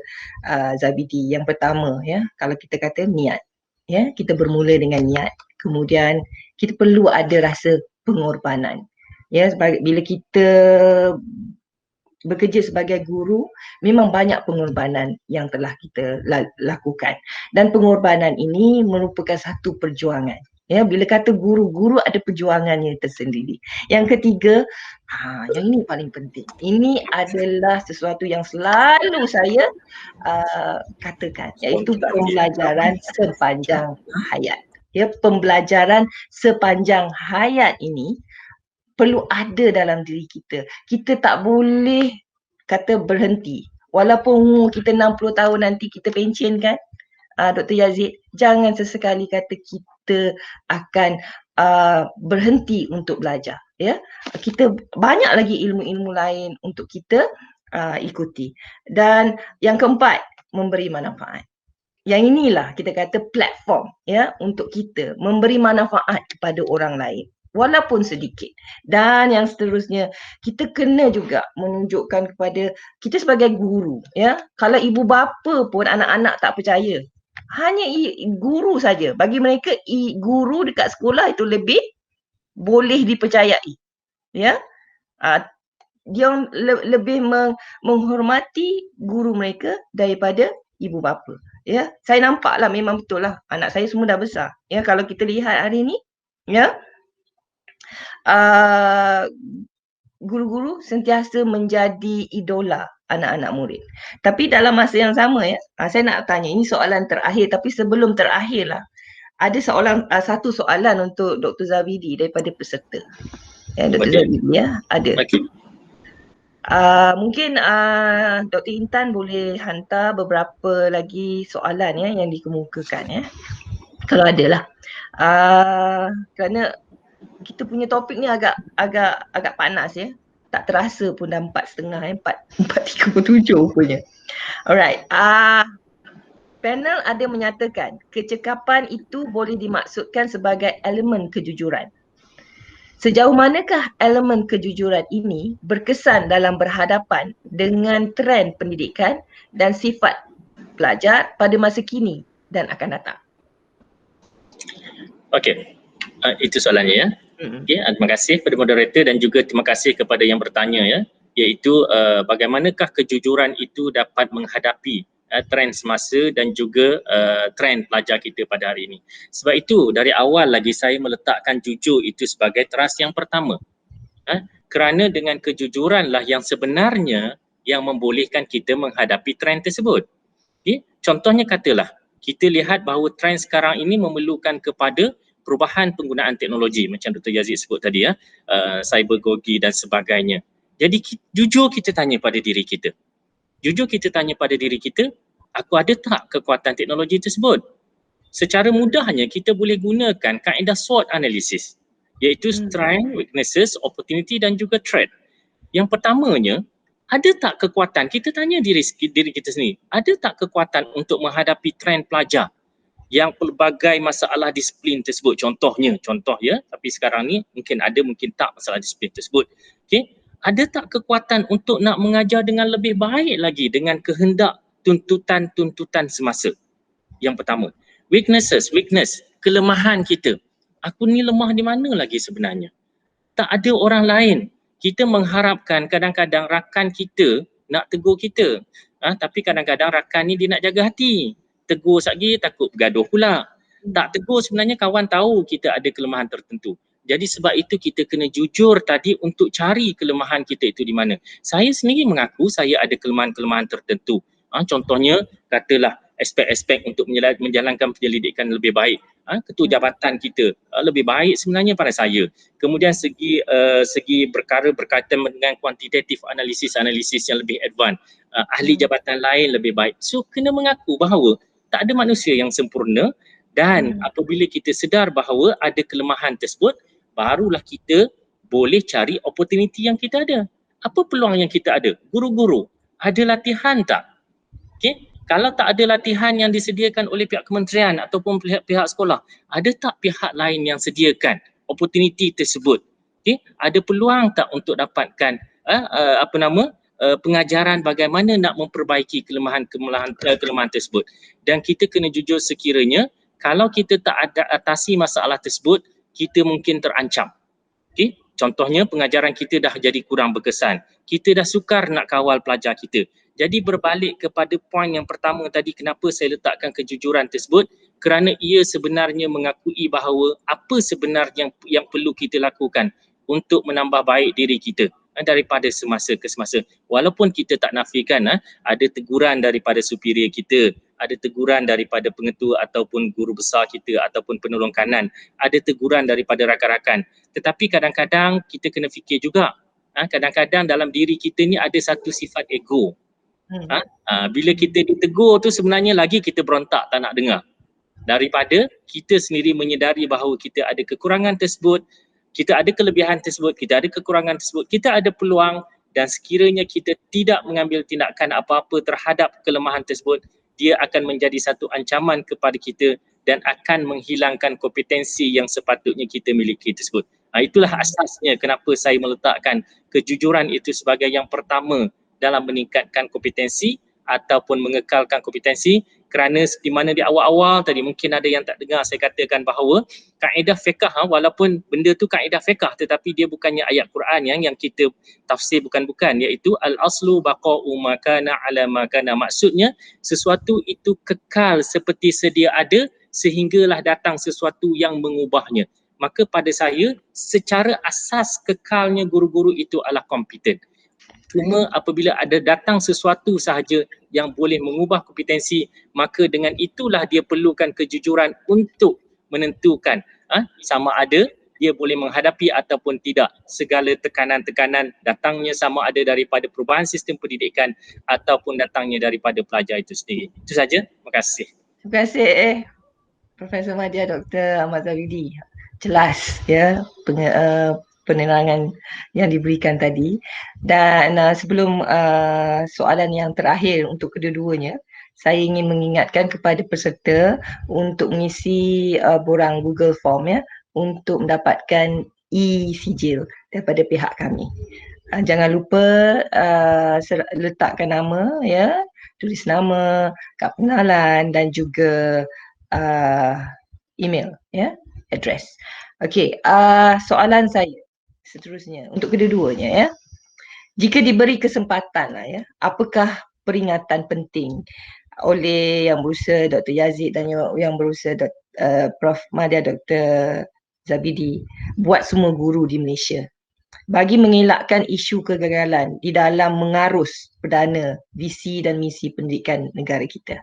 [SPEAKER 2] Zabidi. Yang pertama ya, kalau kita kata niat ya, kita bermula dengan niat, kemudian kita perlu ada rasa pengorbanan ya. Bila kita bekerja sebagai guru, memang banyak pengorbanan yang telah kita lakukan, dan pengorbanan ini merupakan satu perjuangan ya. Bila kata guru ada perjuangannya tersendiri. Yang ketiga, yang ini paling penting, ini adalah sesuatu yang selalu saya katakan, iaitu pembelajaran sepanjang hayat ya. Pembelajaran sepanjang hayat ini perlu ada dalam diri kita. Kita tak boleh kata berhenti. Walaupun kita 60 tahun nanti kita pencen kan, Dr. Yazid, jangan sesekali kata kita akan berhenti untuk belajar. Ya, kita banyak lagi ilmu-ilmu lain untuk kita ikuti. Dan yang keempat, memberi manfaat. Yang inilah kita kata platform ya, untuk kita memberi manfaat kepada orang lain, walaupun sedikit. Dan yang seterusnya, kita kena juga menunjukkan kepada kita sebagai guru ya. Kalau ibu bapa pun anak-anak tak percaya, hanya guru saja, bagi mereka guru dekat sekolah itu lebih boleh dipercayai ya. Dia lebih menghormati guru mereka daripada ibu bapa ya. Saya nampaklah memang betul lah, anak saya semua dah besar ya. Kalau kita lihat hari ni ya, guru-guru sentiasa menjadi idola anak-anak murid. Tapi dalam masa yang sama ya, saya nak tanya, ini soalan terakhir, tapi sebelum terakhir lah, ada satu soalan untuk Dr. Zabidi daripada peserta. Ya, Dr. Zabidi ya, ada. Mungkin Dr. Intan boleh hantar beberapa lagi soalan ya yang dikemukakan ya, kalau ada lah. Kerana kita punya topik ni agak panas ya. Tak terasa pun dah 4.30 4.37 rupanya. Alright. Panel ada menyatakan kecekapan itu boleh dimaksudkan sebagai elemen kejujuran. Sejauh manakah elemen kejujuran ini berkesan dalam berhadapan dengan trend pendidikan dan sifat pelajar pada masa kini dan akan datang?
[SPEAKER 3] Okey, itu soalannya ya. Okay, terima kasih kepada moderator dan juga terima kasih kepada yang bertanya ya, iaitu bagaimanakah kejujuran itu dapat menghadapi trend semasa dan juga trend pelajar kita pada hari ini. Sebab itu dari awal lagi saya meletakkan jujur itu sebagai teras yang pertama. Kerana dengan kejujuranlah yang sebenarnya yang membolehkan kita menghadapi trend tersebut. Okay? Contohnya katalah kita lihat bahawa trend sekarang ini memerlukan kepada perubahan penggunaan teknologi macam Dr. Yazid sebut tadi ya, cybergogi dan sebagainya. Jadi jujur kita tanya pada diri kita. Jujur kita tanya pada diri kita, aku ada tak kekuatan teknologi tersebut? Secara mudahnya kita boleh gunakan kaedah SWOT analysis, iaitu strength, weaknesses, opportunity dan juga threat. Yang pertamanya, ada tak kekuatan, kita tanya diri kita sendiri, ada tak kekuatan untuk menghadapi trend pelajar yang pelbagai masalah disiplin tersebut? Contoh ya, tapi sekarang ni mungkin ada, mungkin tak masalah disiplin tersebut. Okay? Ada tak kekuatan untuk nak mengajar dengan lebih baik lagi dengan kehendak tuntutan semasa? Yang pertama. Weakness, kelemahan kita. Aku ni lemah di mana lagi sebenarnya? Tak ada orang lain. Kita mengharapkan kadang-kadang rakan kita nak tegur kita. Tapi kadang-kadang rakan ni dia nak jaga hati. Tegur sekali takut bergaduh pula. Tak tegur sebenarnya kawan tahu kita ada kelemahan tertentu. Jadi sebab itu kita kena jujur tadi untuk cari kelemahan kita itu di mana. Saya sendiri mengaku saya ada kelemahan-kelemahan tertentu. Contohnya katalah aspek-aspek untuk menjalankan penyelidikan lebih baik. Ketua jabatan kita lebih baik sebenarnya pada saya. Kemudian segi perkara berkaitan dengan kuantitatif analisis yang lebih advance. Ahli jabatan lain lebih baik. So kena mengaku bahawa tak ada manusia yang sempurna dan apabila kita sedar bahawa ada kelemahan tersebut, barulah kita boleh cari opportunity yang kita ada. Apa peluang yang kita ada? Guru-guru, ada latihan tak? Okay? Kalau tak ada latihan yang disediakan oleh pihak kementerian ataupun pihak sekolah, ada tak pihak lain yang sediakan opportunity tersebut? Okay? Ada peluang tak untuk dapatkan pengajaran bagaimana nak memperbaiki kelemahan tersebut? Dan kita kena jujur sekiranya kalau kita tak ada atasi masalah tersebut, kita mungkin terancam. Okay? Contohnya pengajaran kita dah jadi kurang berkesan. Kita dah sukar nak kawal pelajar kita. Jadi berbalik kepada poin yang pertama tadi, kenapa saya letakkan kejujuran tersebut? Kerana ia sebenarnya mengakui bahawa apa sebenarnya yang perlu kita lakukan untuk menambah baik diri kita daripada semasa ke semasa. Walaupun kita tak nafikan ada teguran daripada superior kita, ada teguran daripada pengetua ataupun guru besar kita ataupun penolong kanan, ada teguran daripada rakan-rakan. Tetapi kadang-kadang kita kena fikir juga, kadang-kadang dalam diri kita ni ada satu sifat ego. Bila kita ditegur tu sebenarnya lagi kita berontak tak nak dengar. Daripada kita sendiri menyedari bahawa kita ada kekurangan tersebut, kita ada kelebihan tersebut, kita ada kekurangan tersebut, kita ada peluang, dan sekiranya kita tidak mengambil tindakan apa-apa terhadap kelemahan tersebut, dia akan menjadi satu ancaman kepada kita dan akan menghilangkan kompetensi yang sepatutnya kita miliki tersebut. Itulah asasnya kenapa saya meletakkan kejujuran itu sebagai yang pertama dalam meningkatkan kompetensi ataupun mengekalkan kompetensi. Kerana di mana di awal-awal tadi mungkin ada yang tak dengar saya katakan bahawa kaedah fiqh, walaupun benda tu kaedah fiqh tetapi dia bukannya ayat Quran yang kita tafsir bukan-bukan, iaitu al-aslu baqa'u ma kana ala ma kana. Maksudnya sesuatu itu kekal seperti sedia ada sehinggalah datang sesuatu yang mengubahnya. Maka pada saya secara asas kekalnya guru-guru itu adalah kompeten. Cuma apabila ada datang sesuatu sahaja yang boleh mengubah kompetensi, maka dengan itulah dia perlukan kejujuran untuk menentukan sama ada dia boleh menghadapi ataupun tidak segala tekanan-tekanan datangnya, sama ada daripada perubahan sistem pendidikan ataupun datangnya daripada pelajar itu sendiri. Itu saja. Terima kasih.
[SPEAKER 2] Terima kasih Profesor Madya Dr. Ahmad Zahidi. jelas ya penerangan yang diberikan tadi. Dan sebelum soalan yang terakhir untuk kedua-duanya, saya ingin mengingatkan kepada peserta untuk mengisi borang Google Form ya untuk mendapatkan e-sijil daripada pihak kami. Jangan lupa letakkan nama ya, tulis nama, kad pengenalan dan juga email ya, address. Okey, soalan saya seterusnya untuk kedua-duanya ya. Jika diberi kesempatan ya, apakah peringatan penting oleh Yang Berusaha Dr. Yazid dan Yang Berusaha Prof. Madya Dr. Zabidi buat semua guru di Malaysia bagi mengelakkan isu kegagalan di dalam mengarus perdana visi dan misi pendidikan negara kita?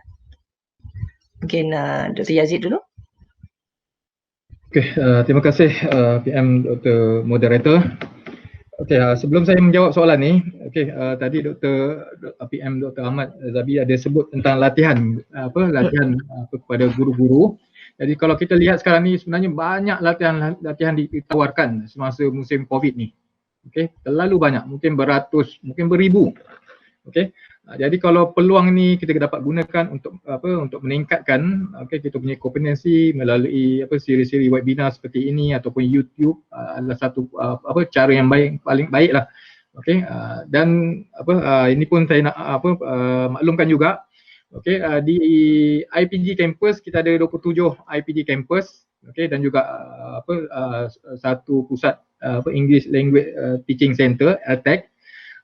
[SPEAKER 2] Mungkin Dr. Yazid dulu.
[SPEAKER 1] Okey, terima kasih PM Dr. Moderator. Okey, sebelum saya menjawab soalan ni, okey, tadi PM Dr. Ahmad Zabi ada sebut tentang latihan kepada guru-guru. Jadi kalau kita lihat sekarang ni sebenarnya banyak latihan ditawarkan semasa musim Covid ni. Okey, terlalu banyak, mungkin beratus, mungkin beribu. Okey. Jadi kalau peluang ni kita dapat gunakan untuk meningkatkan kita punya kompetensi melalui siri-siri webinar seperti ini ataupun YouTube adalah satu cara yang paling baik lah. Okey, dan ini pun saya nak maklumkan juga. Okey, di IPG Campus kita ada 27 IPG Campus, okey, dan juga satu pusat English Language Teaching Center ELTEC.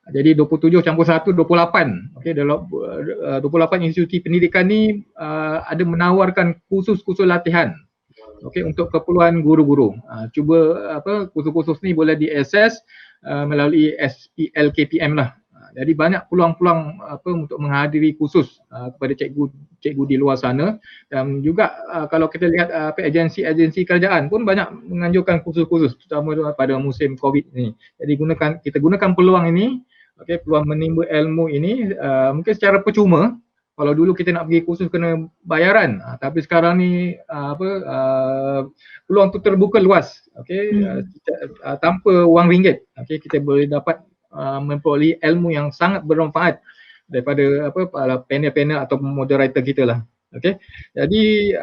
[SPEAKER 1] Jadi 27 campur 1, 28. Okey, dalam 28 institusi pendidikan ni ada menawarkan kursus-kursus latihan. Okey, untuk keperluan guru-guru. Cuba kursus-kursus ni boleh diakses melalui SPLKPM lah. Jadi banyak peluang-peluang untuk menghadiri kursus kepada cikgu di luar sana, dan juga kalau kita lihat agensi-agensi kerajaan pun banyak menganjurkan kursus-kursus terutama pada musim Covid ni. Jadi kita gunakan peluang ini, peluang menimba ilmu ini mungkin secara percuma. Kalau dulu kita nak pergi kursus kena bayaran, tapi sekarang ni peluang tu terbuka luas. Tanpa wang ringgit, kita boleh dapat memperoleh ilmu yang sangat bermanfaat daripada para panel-panel atau moderator kita lah. Okey. Jadi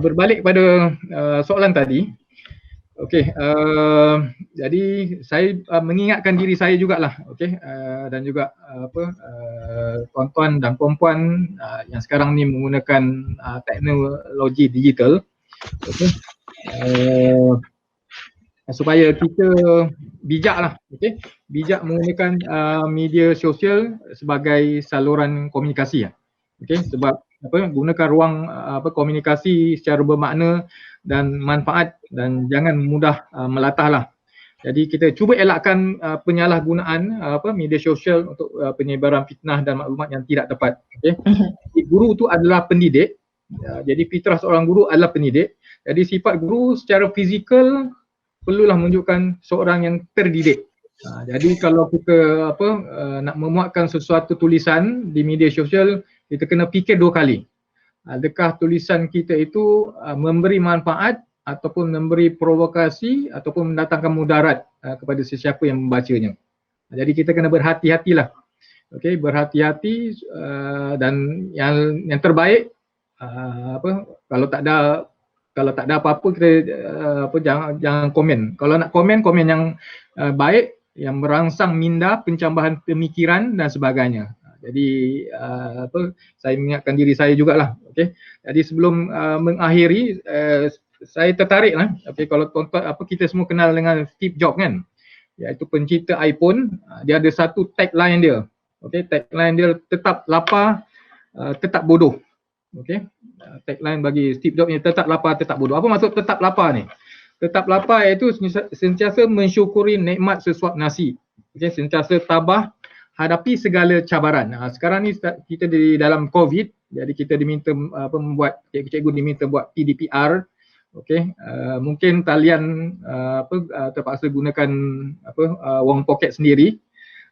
[SPEAKER 1] berbalik pada soalan tadi. Okey, jadi saya mengingatkan diri saya jugalah, okey, dan juga tuan-tuan dan puan-puan yang sekarang ni menggunakan teknologi digital, okey, supaya kita bijaklah, okey, bijak menggunakan media sosial sebagai saluran komunikasi, okey, sebab gunakan ruang komunikasi secara bermakna dan manfaat dan jangan mudah melatahlah. Jadi kita cuba elakkan penyalahgunaan media sosial untuk penyebaran fitnah dan maklumat yang tidak tepat. Okey. Guru itu adalah pendidik. Jadi fitrah seorang guru adalah pendidik. Jadi sifat guru secara fizikal perlulah menunjukkan seorang yang terdidik. Jadi kalau kita nak memuatkan sesuatu tulisan di media sosial, kita kena fikir dua kali. Adakah tulisan kita itu memberi manfaat ataupun memberi provokasi ataupun mendatangkan mudarat kepada sesiapa yang membacanya. Jadi kita kena berhati-hatilah. Okey, berhati-hati dan yang terbaik kalau tak ada apa-apa kita jangan komen. Kalau nak komen yang baik, yang merangsang minda, pencambahan pemikiran dan sebagainya. Jadi saya mengingatkan diri saya jugalah. Okey. Jadi sebelum mengakhiri, saya tertariklah. Okey, kalau tuan-tuan kita semua kenal dengan Steve Jobs kan, iaitu pencipta iPhone. Dia ada satu tagline dia. Okey, tagline dia tetap lapar, tetap bodoh. Okey. Tagline bagi Steve Jobs ni tetap lapar, tetap bodoh. Apa maksud tetap lapar ni? Tetap lapar iaitu sentiasa mensyukuri nikmat sesuap nasi. Okey, sentiasa tabah hadapi segala cabaran. Sekarang ni kita di dalam Covid, jadi kita diminta membuat, cikgu diminta buat PDPR. Okey, mungkin talian terpaksa gunakan wang poket sendiri.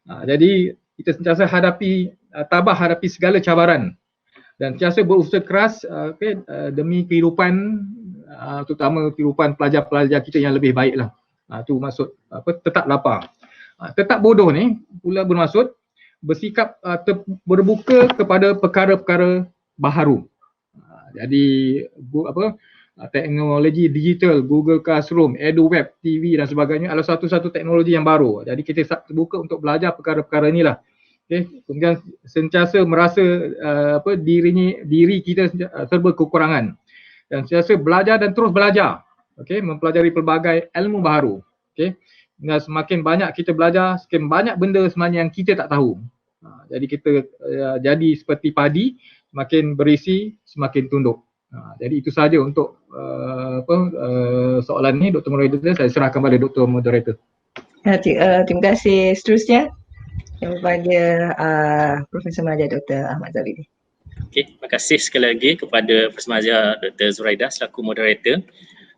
[SPEAKER 1] Jadi kita sentiasa tabah hadapi segala cabaran dan sentiasa berusaha keras demi kehidupan terutama kehidupan pelajar-pelajar kita yang lebih baik lah. Tu maksud tetap lapar. Tetap bodoh ni pula bermaksud bersikap berbuka kepada perkara-perkara baharu. Jadi teknologi digital, Google Classroom, EduWeb, TV dan sebagainya adalah satu-satu teknologi yang baru. Jadi kita terbuka untuk belajar perkara-perkara inilah. Okay. Kemudian sentiasa merasa diri kita serba kekurangan dan sentiasa belajar dan terus belajar. Okay. Mempelajari pelbagai ilmu baru. Okay. Dan semakin banyak kita belajar, semakin banyak benda sebenarnya yang kita tak tahu. Jadi kita jadi seperti padi, semakin berisi, semakin tunduk. Jadi itu saja untuk soalan ni, Dr. Moderator. Saya serahkan kepada Dr. Moderator.
[SPEAKER 2] Terima kasih. Seterusnya kepada Profesor Mahathir Dr. Ahmad Zahid.
[SPEAKER 3] Okey, terima kasih sekali lagi kepada Profesor Mahathir Dr. Zuraidah selaku moderator.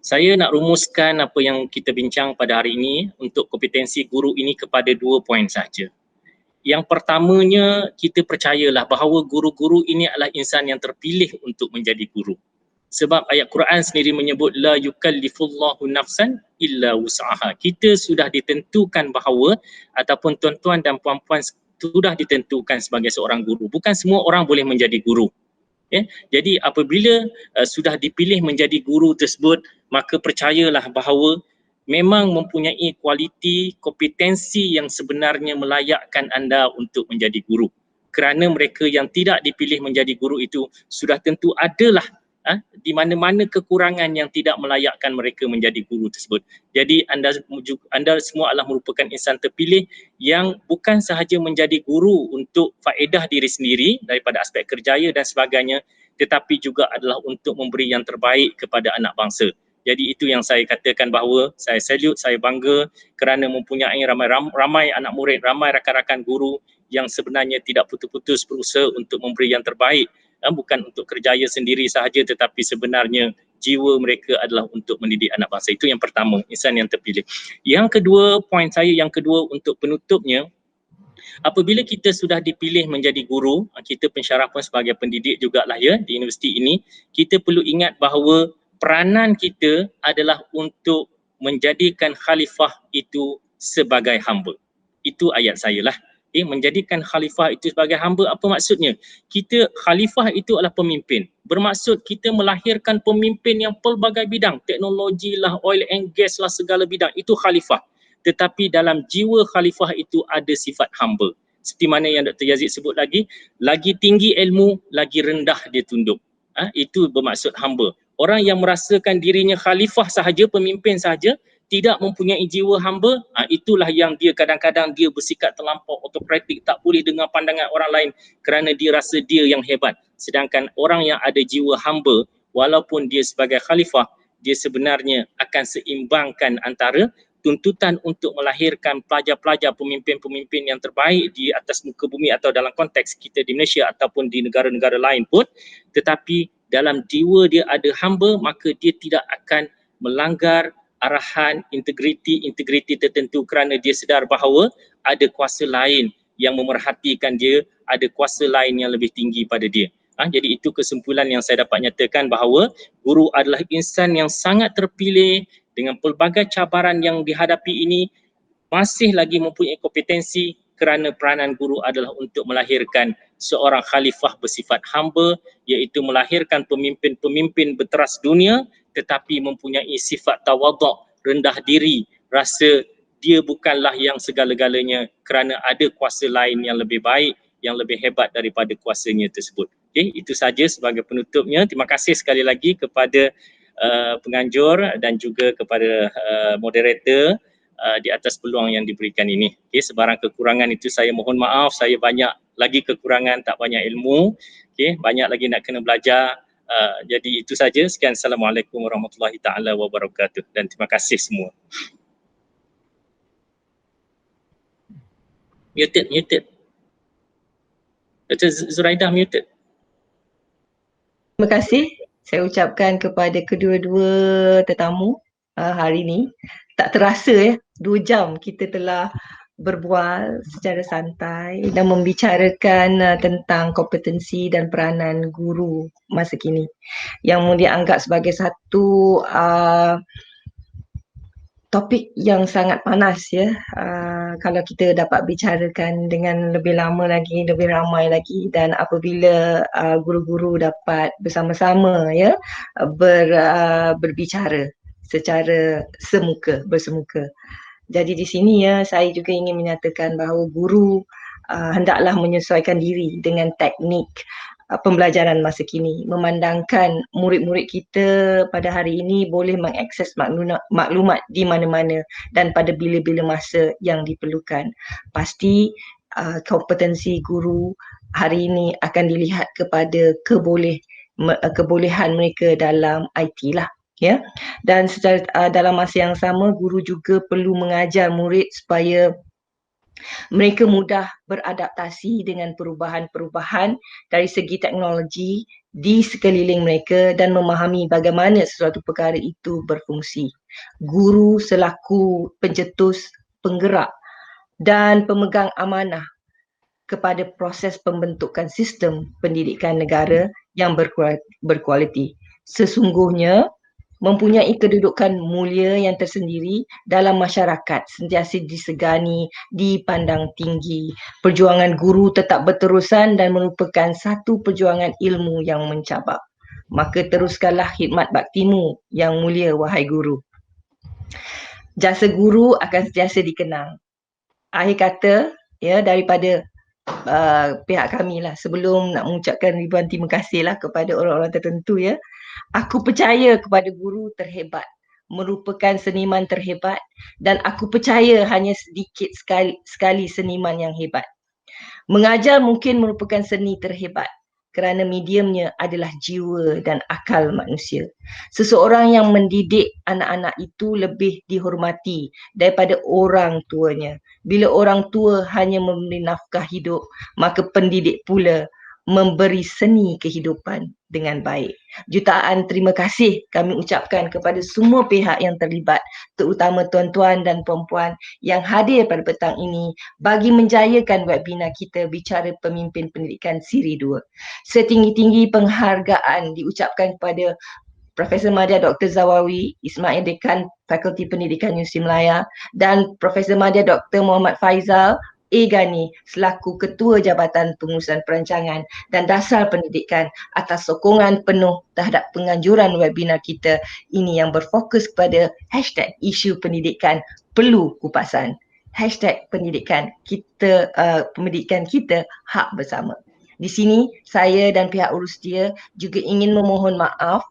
[SPEAKER 3] Saya nak rumuskan apa yang kita bincang pada hari ini untuk kompetensi guru ini kepada 2 poin sahaja. Yang pertamanya, kita percayalah bahawa guru-guru ini adalah insan yang terpilih untuk menjadi guru. Sebab ayat Quran sendiri menyebut la yukallifullahu nafsan illa wus'aha. Kita sudah ditentukan bahawa ataupun tuan-tuan dan puan-puan sudah ditentukan sebagai seorang guru. Bukan semua orang boleh menjadi guru. Okay? Jadi apabila sudah dipilih menjadi guru tersebut, maka percayalah bahawa memang mempunyai kualiti, kompetensi yang sebenarnya melayakkan anda untuk menjadi guru. Kerana mereka yang tidak dipilih menjadi guru itu sudah tentu adalah di mana-mana kekurangan yang tidak melayakkan mereka menjadi guru tersebut. Jadi anda semua adalah merupakan insan terpilih yang bukan sahaja menjadi guru untuk faedah diri sendiri daripada aspek kerjaya dan sebagainya, tetapi juga adalah untuk memberi yang terbaik kepada anak bangsa. Jadi itu yang saya katakan bahawa saya salute, saya bangga kerana mempunyai ramai anak murid, ramai rakan-rakan guru yang sebenarnya tidak putus-putus berusaha untuk memberi yang terbaik. Bukan untuk kerjaya sendiri sahaja, tetapi sebenarnya jiwa mereka adalah untuk mendidik anak bangsa. Itu yang pertama, insan yang terpilih. Yang kedua, poin saya yang kedua untuk penutupnya, apabila kita sudah dipilih menjadi guru, kita pensyarah pun sebagai pendidik jugalah ya di universiti ini, kita perlu ingat bahawa peranan kita adalah untuk menjadikan khalifah itu sebagai hamba. Itu ayat saya lah. Menjadikan khalifah itu sebagai hamba, apa maksudnya? Kita khalifah itu adalah pemimpin. Bermaksud kita melahirkan pemimpin yang pelbagai bidang, teknologi lah, oil and gas lah, segala bidang, itu khalifah. Tetapi dalam jiwa khalifah itu ada sifat hamba. Seperti mana yang Dr. Yazid sebut lagi tinggi ilmu, lagi rendah dia tunduk. Itu bermaksud hamba. Orang yang merasakan dirinya khalifah sahaja, pemimpin sahaja, tidak mempunyai jiwa hamba, itulah yang dia kadang-kadang dia bersikap terlampau autokratik, tak boleh dengar pandangan orang lain kerana dia rasa dia yang hebat. Sedangkan orang yang ada jiwa hamba, walaupun dia sebagai khalifah, dia sebenarnya akan seimbangkan antara tuntutan untuk melahirkan pelajar-pelajar, pemimpin-pemimpin yang terbaik di atas muka bumi atau dalam konteks kita di Malaysia ataupun di negara-negara lain pun, tetapi dalam jiwa dia ada hamba, maka dia tidak akan melanggar arahan integriti tertentu kerana dia sedar bahawa ada kuasa lain yang memerhatikan dia, ada kuasa lain yang lebih tinggi pada dia. Jadi itu kesimpulan yang saya dapat nyatakan bahawa guru adalah insan yang sangat terpilih dengan pelbagai cabaran yang dihadapi ini, masih lagi mempunyai kompetensi kerana peranan guru adalah untuk melahirkan seorang khalifah bersifat hamba, iaitu melahirkan pemimpin-pemimpin berteras dunia tetapi mempunyai sifat tawaduk, rendah diri, rasa dia bukanlah yang segala-galanya kerana ada kuasa lain yang lebih baik, yang lebih hebat daripada kuasanya tersebut. Okay, itu saja sebagai penutupnya. Terima kasih sekali lagi kepada penganjur dan juga kepada moderator di atas peluang yang diberikan ini. Okay, sebarang kekurangan itu saya mohon maaf, saya banyak lagi kekurangan, tak banyak ilmu, okay, banyak lagi nak kena belajar. Jadi itu saja. Sekian, Assalamualaikum warahmatullahi taala wabarakatuh dan terima kasih semua. Muted. Dr. Zuraidah muted.
[SPEAKER 2] Terima kasih saya ucapkan kepada kedua-dua tetamu hari ini. Tak terasa 2 jam kita telah berbual secara santai dan membicarakan tentang kompetensi dan peranan guru masa kini yang dianggap sebagai satu topik yang sangat panas ya. Kalau kita dapat bicarakan dengan lebih lama lagi, lebih ramai lagi, dan apabila guru-guru dapat bersama-sama ya berbicara secara bersemuka. Jadi di sini ya saya juga ingin menyatakan bahawa guru hendaklah menyesuaikan diri dengan teknik pembelajaran masa kini, memandangkan murid-murid kita pada hari ini boleh mengakses maklumat di mana-mana dan pada bila-bila masa yang diperlukan. Pasti kompetensi guru hari ini akan dilihat kepada kebolehan mereka dalam IT lah. Ya, dan secara dalam masa yang sama guru juga perlu mengajar murid supaya mereka mudah beradaptasi dengan perubahan-perubahan dari segi teknologi di sekeliling mereka dan memahami bagaimana sesuatu perkara itu berfungsi. Guru selaku pencetus, penggerak dan pemegang amanah kepada proses pembentukan sistem pendidikan negara yang berkualiti. Sesungguhnya mempunyai kedudukan mulia yang tersendiri dalam masyarakat, sentiasa disegani, dipandang tinggi. Perjuangan guru tetap berterusan dan merupakan satu perjuangan ilmu yang mencabar. Maka teruskanlah khidmat baktimu yang mulia, wahai guru. Jasa guru akan sentiasa dikenang. Akhir kata ya daripada pihak kami lah, sebelum nak mengucapkan ribuan terima kasih lah kepada orang-orang tertentu ya. Aku percaya kepada guru terhebat, merupakan seniman terhebat, dan aku percaya hanya sedikit sekali seniman yang hebat. Mengajar mungkin merupakan seni terhebat kerana mediumnya adalah jiwa dan akal manusia. Seseorang yang mendidik anak-anak itu lebih dihormati daripada orang tuanya. Bila orang tua hanya memberi nafkah hidup, maka pendidik pula memberi seni kehidupan dengan baik. Jutaan terima kasih kami ucapkan kepada semua pihak yang terlibat, terutama tuan-tuan dan puan-puan yang hadir pada petang ini bagi menjayakan webinar kita Bicara Pemimpin Pendidikan Siri 2. Setinggi-tinggi penghargaan diucapkan kepada Profesor Madya Dr. Zawawi Ismail, Dekan Fakulti Pendidikan Universiti Melaya, dan Profesor Madya Dr. Muhammad Faizal Gani selaku Ketua Jabatan Pengurusan Perancangan dan Dasar Pendidikan atas sokongan penuh terhadap penganjuran webinar kita ini yang berfokus kepada #isu pendidikan perlu kupasan, #pendidikan kita pendidikan kita hak bersama. Di sini saya dan pihak urus dia juga ingin memohon maaf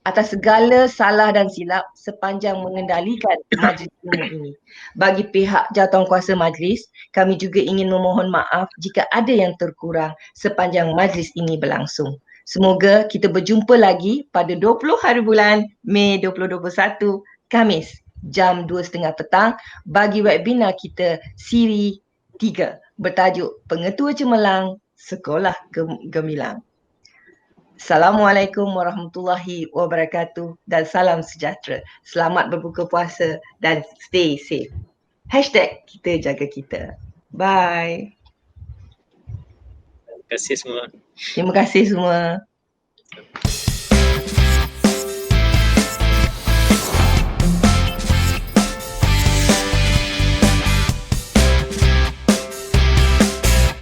[SPEAKER 2] atas segala salah dan silap sepanjang mengendalikan majlis ini. Bagi pihak jawatankuasa majlis, kami juga ingin memohon maaf jika ada yang terkurang sepanjang majlis ini berlangsung. Semoga kita berjumpa lagi pada 20 hari bulan Mei 2021, Khamis, jam 2.30 petang bagi webinar kita Siri 3 bertajuk Pengetua Cemerlang Sekolah Gemilang. Assalamualaikum warahmatullahi wabarakatuh dan salam sejahtera. Selamat berbuka puasa dan stay safe. #kita jaga kita. Bye.
[SPEAKER 3] Terima kasih semua.
[SPEAKER 2] Terima kasih semua.